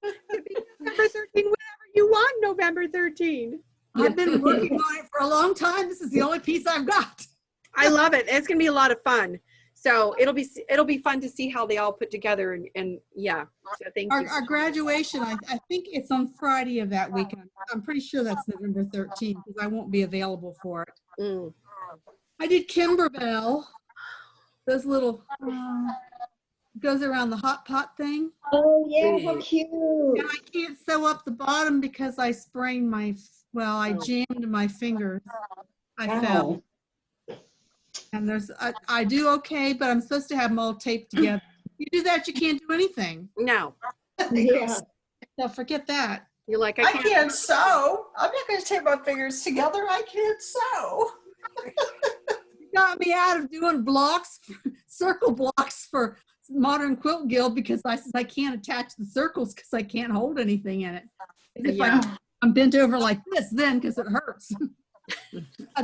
November 13, whatever you want, machine. I've been working on it for a long time. This is the only piece I've got. I love it. It's gonna be a lot of fun. So it'll be fun to see how they all put together and yeah. So thank you. Our graduation, I think it's on Friday of that week. I'm pretty sure that's November 13th because I won't be available for it. I did Kimberbell. Those little goes around the hot pot thing. Oh yeah, how cute. And I can't sew up the bottom because I sprained I jammed my fingers. I fell. And I do okay, but I'm supposed to have them all taped together. If you do that, you can't do anything. No. Yeah. So forget that. You're like, I can't sew. I'm not going to tape my fingers together. I can't sew. You got me out of doing blocks, circle blocks for Modern Quilt Guild because I said I can't attach the circles because I can't hold anything in it. If I'm bent over like this then because it hurts.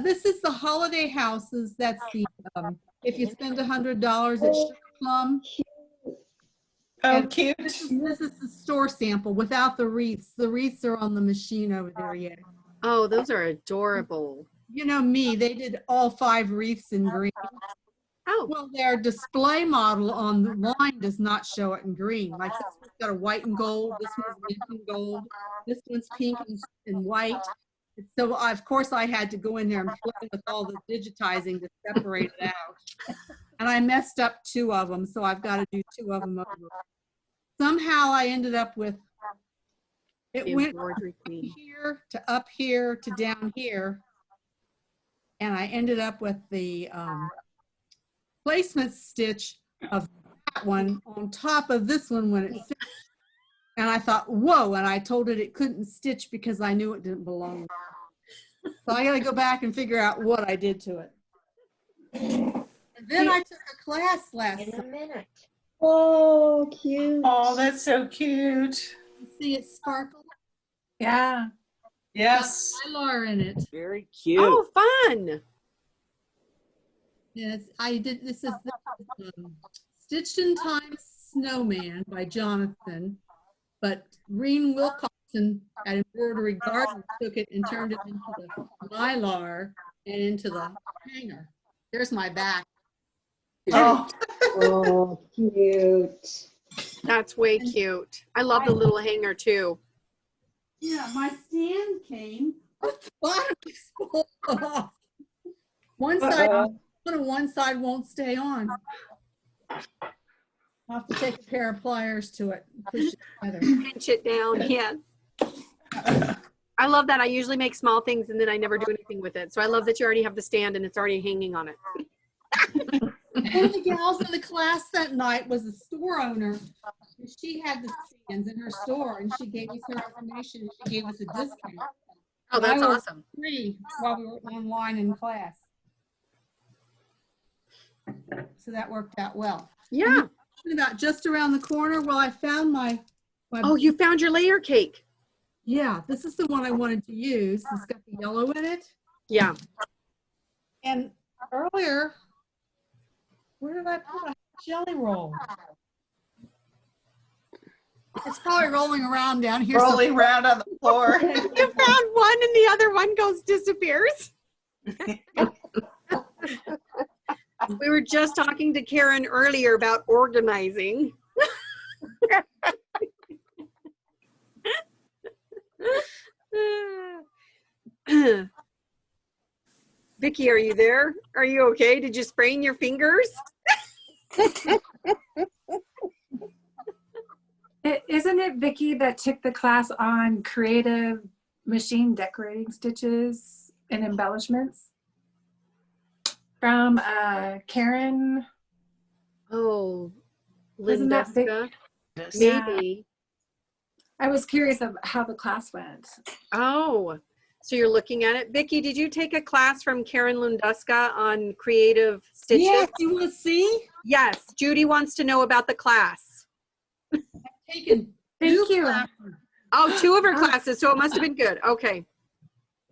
This is the holiday houses. That's the if you spend $100 at Sugar Plum. Oh, cute. This is the store sample without the wreaths. The wreaths are on the machine over there yet. Oh, those are adorable. You know me, they did all 5 wreaths in green. Oh. Well, their display model on the line does not show it in green. Like this one's got a white and gold, this one's mint and gold, this one's pink and white. So of course I had to go in there and play with all the digitizing to separate it out. And I messed up 2 of them, so I've got to do 2 of them over. Somehow I ended up with, it went from here to up here to down here. And I ended up with the placement stitch of that one on top of this one when it finished. And I thought, whoa, and I told it couldn't stitch because I knew it didn't belong. So I got to go back and figure out what I did to it. And then I took a class last minute. Oh, cute. Oh, that's so cute. See it sparkle? Yeah. Yes. Mylar in it. Very cute. Oh, fun. Yes, this is Stitched in Time Snowman by Jonathan, but Green Wilcoxon at Embroidery Garden took it and turned it into the Mylar and into the hanger. There's my back. Oh. Oh, cute. That's way cute. I love the little hanger too. Yeah, my stand came. The bottom is falling off. One side won't stay on. I'll have to take a pair of pliers to it. Push it together. Pinch it down, yes. I love that. I usually make small things and then I never do anything with it. So I love that you already have the stand and it's already hanging on it. One of the gals in the class that night was the store owner. She had the stands in her store and she gave us her information and she gave us a discount. Oh, that's awesome. Free while we were online in class. So that worked out well. Yeah. About just around the corner. Well, I found my oh, you found your layer cake. Yeah, this is the one I wanted to use. It's got the yellow in it. Yeah. And earlier, where did I put a jelly roll? It's probably rolling around down here. Rolling around on the floor. You found one and the other one disappears. We were just talking to Karen earlier about organizing. Vicki, are you there? Are you okay? Did you sprain your fingers? Isn't it Vicki that took the class on creative machine decorating stitches and embellishments? From Karen. Oh, Isn't that Linda? Yeah. Maybe. I was curious of how the class went. Oh, so you're looking at it. Vicki, did you take a class from Karen Lunduska on creative stitches? Yes, you want to see? Yes, Judy wants to know about the class. Taken Thank you. Oh, 2 of her classes, so it must have been good. Okay.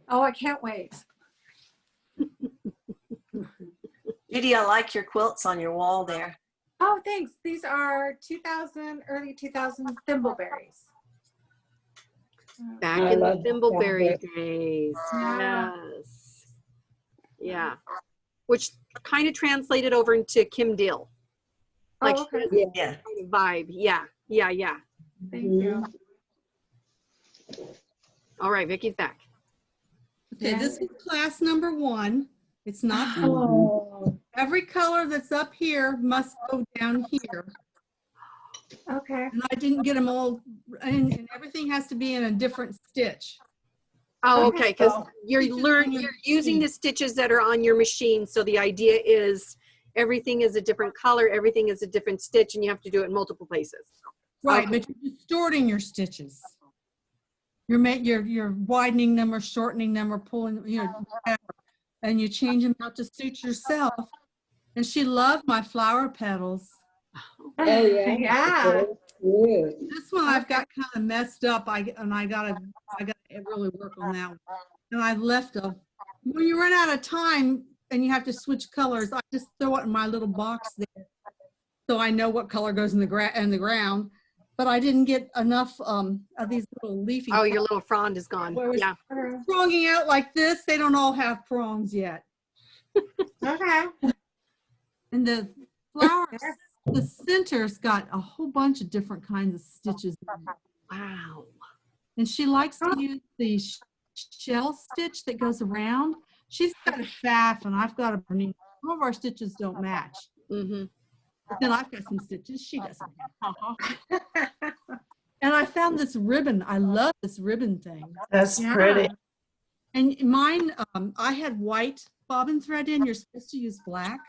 Oh, I can't wait. Judy, I like your quilts on your wall there. Oh, thanks. These are early 2000s thimbleberries. Back I in the love that Thimbleberry fabric. days. Yeah. Yes. Yeah. Which kind of translated over into Kim Deal. Like Oh, okay. she has Yeah. this kind of vibe. Yeah. Yeah. Yeah. Thank you. All right, Vicky's back. Okay, this is class number 1. It's not for Oh. every color that's up here must go down here. Okay. And I didn't get them all, and everything has to be in a different stitch. Oh, okay, because you're Stitches on your you're using machine. the stitches that are on your machine. So the idea is everything is a different color, everything is a different stitch, and you have to do it in multiple places. Right, Okay. but you're distorting your stitches. You're widening them or shortening them or pulling, whatever. And you change them out to suit yourself. And she loved my flower petals. Oh yeah. Yeah. Cute. This one I've got kind of messed up. I gotta really work on that one. And I left when you run out of time and you have to switch colors, I just throw it in my little box there, so I know what color goes in the ground. But I didn't get enough of these little leafy. Oh, your little frond is gone. Where it's Yeah. pronging out like this. They don't all have prongs yet. Okay. And the flowers, the center's got a whole bunch of different kinds of stitches. Wow. And she likes to use the shell stitch that goes around. She's got a Pfaff and I've got a Bernina. Some of our stitches don't match. Mm-hmm. But then I've got some stitches she doesn't have. And I found this ribbon. I love this ribbon thing. That's pretty. And mine, I had white bobbin thread in. You're supposed to use black.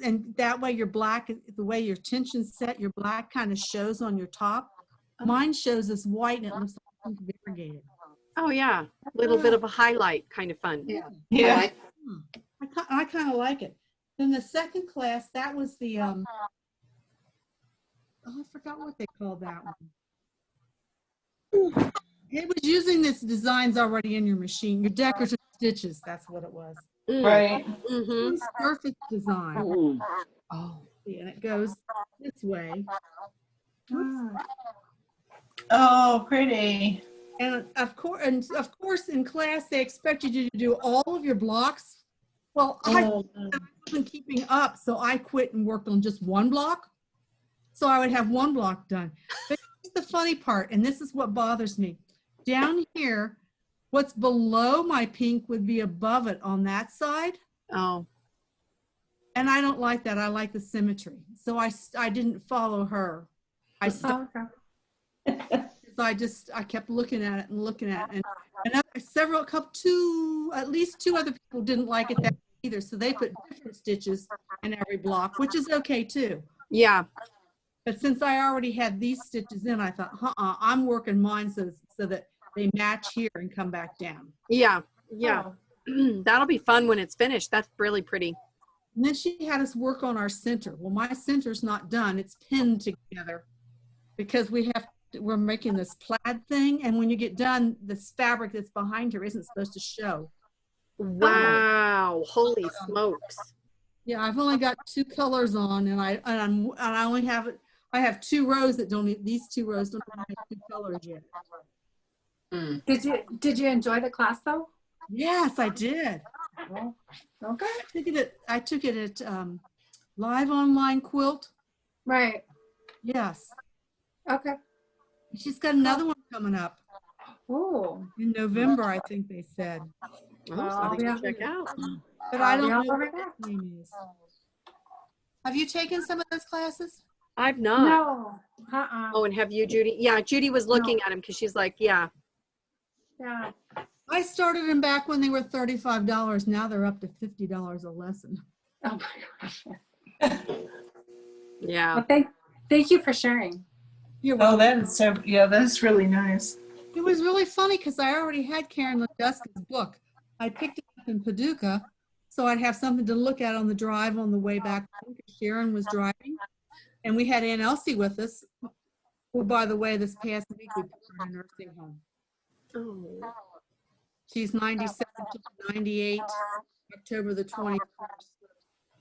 And that way your black, the way your tension's set, your black kind of shows on your top. Mine shows as white and it looks like it's variegated. Oh yeah, a little bit of a highlight, kind of fun. Yeah. Yeah. I kind of like it. Then the second class, that was the, I forgot what they called that one. It was using this designs already in your machine, your decorative stitches, that's what it was. Right. Mm-hmm. Surface design. Oh. And it goes this way. Oh, pretty. And of course, in class they expected you to do all of your blocks. Well, I wasn't keeping up, so I quit and worked on just one block. So I would have one block done. But here's the funny part, and this is what bothers me. Down here, what's below my pink would be above it on that side. Oh. And I don't like that. I like the symmetry. So I didn't follow her. I stopped. So I kept looking at it and looking at it. And at least two other people didn't like it that way either. So they put different stitches in every block, which is okay too. Yeah. But since I already had these stitches in, I thought, I'm working mine so that they match here and come back down. Yeah. Yeah. That'll be fun when it's finished. That's really pretty. And then she had us work on our center. Well, my center's not done. It's pinned together because we're making this plaid thing. And when you get done, this fabric that's behind her isn't supposed to show. Wow. Holy smokes. Yeah, I've only got 2 colors on and I only have it. I have 2 rows that don't need, these 2 rows don't have 2 colors yet. Did you enjoy the class though? Yes, I did. Oh, okay. I took it at Live Online Quilt. Right. Yes. Okay. She's got another one coming up. Oh. In November, I think they said. Something to check out. But I don't know what that name is. Have you taken some of those classes? I've not. No. Oh, and have you, Judy? Yeah, Judy was looking at him because she's like, yeah. Yeah. I started them back when they were $35. Now they're up to $50 a lesson. Oh my gosh. Yeah. Well, thank you for sharing. Oh, that's really nice. It was really funny because I already had Karen Leduska's book. I picked it up in Paducah, so I'd have something to look at on the drive on the way back home because Sharon was driving. And we had Aunt Elsie with us, who, by the way, this past week we put her in a nursing home. Oh. She's 97 to 98, October the 21st.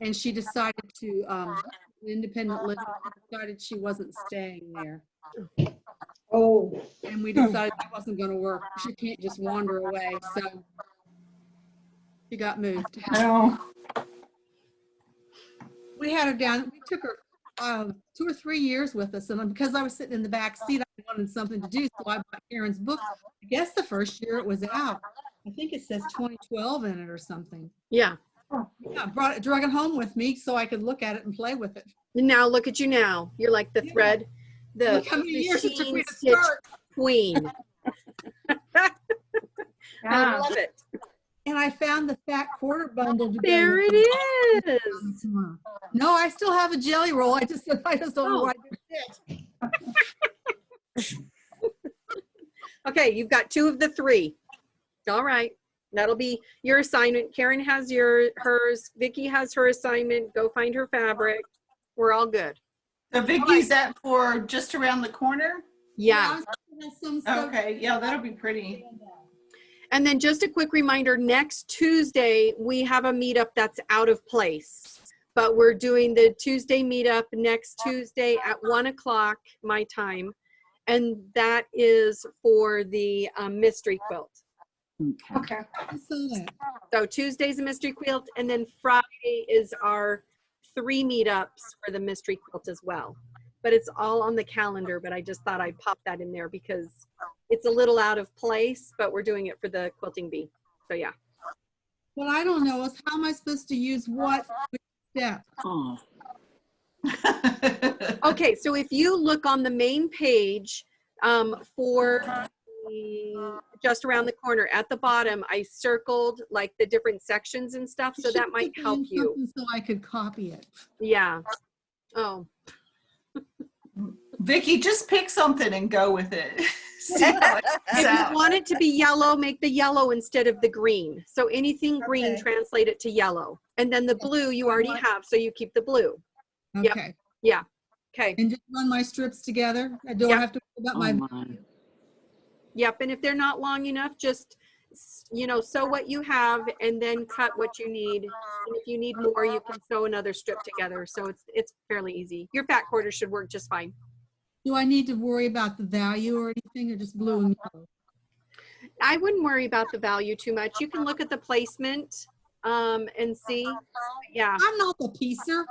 And she decided to, independent living, decided she wasn't staying there. Oh. And we decided that wasn't going to work. She can't just wander away. So she got moved. No. We had her down. We took her 2 or 3 years with us. And because I was sitting in the back seat, I wanted something to do. So I bought Karen's book. I guess the first year it was out. I think it says 2012 in it or something. Yeah. Yeah, I drug it home with me so I could look at it and play with it. And now look at you now. You're like the thread, the Look how many years it took me machine to stitch start. queen. I Yeah. love it. And I found the fat quarter bundle. There it is. No, I still have a jelly roll. I just don't know why I did it. Okay, you've got 2 of the 3. All right. That'll be your assignment. Karen has hers. Vicki has her assignment. Go find her fabric. We're all good. So Vicki, is that for just around the corner? Yeah. Okay, yeah, that'll be pretty. And then just a quick reminder, next Tuesday, we have a meetup that's out of place. But we're doing the Tuesday meetup next Tuesday at 1 o'clock my time. And that is for the mystery quilt. Okay. So Tuesday's a mystery quilt, and then Friday is our 3 meetups for the mystery quilt as well. But it's all on the calendar, but I just thought I'd pop that in there because it's a little out of place, but we're doing it for the quilting bee. So yeah. What I don't know is how am I supposed to use what step? Oh. Okay, so if you look on the main page for just around the corner at the bottom, I circled like the different sections and stuff, so that might help you. So I could copy it. Yeah. Oh. Vicki, just pick something and go with it. See how it If comes out. you want it to be yellow, make the yellow instead of the green. So anything green, translate it to yellow. And then the blue you already have, so you keep the blue. Okay. Yep. Yeah. Okay. And just run my strips together. I don't have to worry about my. Yep. And if they're not long enough, just, you know, sew what you have and then cut what you need. And if you need more, you can sew another strip together. So it's fairly easy. Your fat quarter should work just fine. Do I need to worry about the value or anything, or just blue and yellow? I wouldn't worry about the value too much. You can look at the placement and see. Yeah. I'm not the piecer.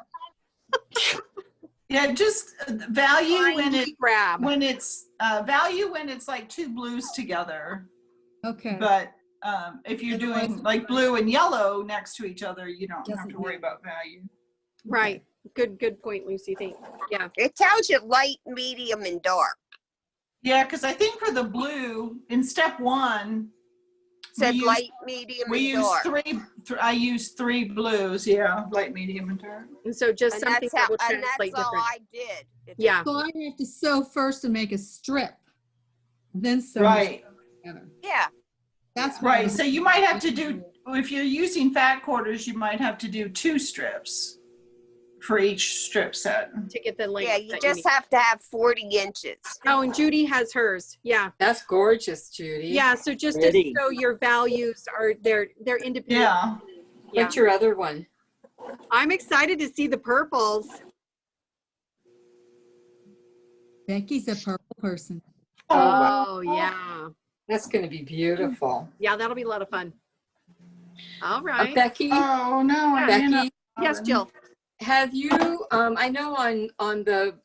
Yeah, just value when it grab. When it's value when it's like 2 blues together. Okay. But if you're doing like blue and yellow next to each other, you don't have to worry about value. Right. Good point, Lucy. Thanks. Yeah. It tells you light, medium, and dark. Yeah, because I think for the blue in step 1, Said light, medium, we and use dark. I use 3 blues. Yeah, light, medium, and dark. And so just And something that's that will how- and translate that's all different. I did. Yeah. So I have to sew first and make a strip, then sew Right. together. Yeah. That's Right. So you might have to do, if you're using fat quarters, you might have to do 2 strips for each strip set. To get the length. Yeah, you that just need. have to have 40 inches. Oh, and Judy has hers. Yeah. That's gorgeous, Judy. Yeah. So just Pretty. to show your values are they're independent. Yeah. Yeah. What's your other one? I'm excited to see the purples. Becky's a purple person. Oh yeah. That's going to be beautiful. Yeah, that'll be a lot of fun. All right. Becky? Oh, no. I didn't know. Becky? Yes, Jill. Have you, I know on the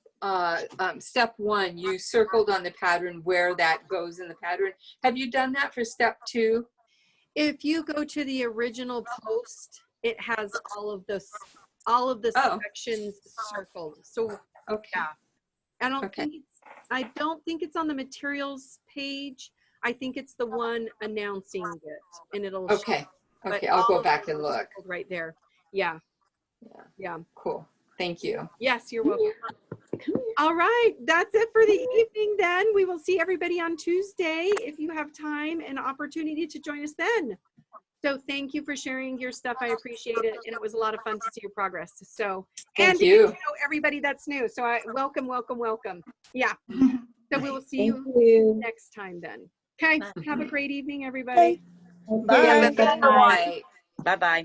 step 1, you circled on the pattern where that goes in the pattern. Have you done that for step 2? If you go to the original post, it has all of the sections circled. So okay. Yeah. I don't think it's on the materials page. I think it's the one announcing it, and it'll Okay. show, Okay, but I'll all go of back them and are look. circled right there. Yeah. Yeah. Cool. Thank you. Yes, you're welcome. All right, that's it for the evening then. We will see everybody on Tuesday if you have time and opportunity to join us then. So thank you for sharing your stuff. I appreciate it. And it was a lot of fun to see your progress. So, Thank and you. to know everybody that's new. So I welcome. Yeah. So we will see Thank you you. next time then. Okay. Have a great evening, everybody. Bye. Bye. Bye-bye.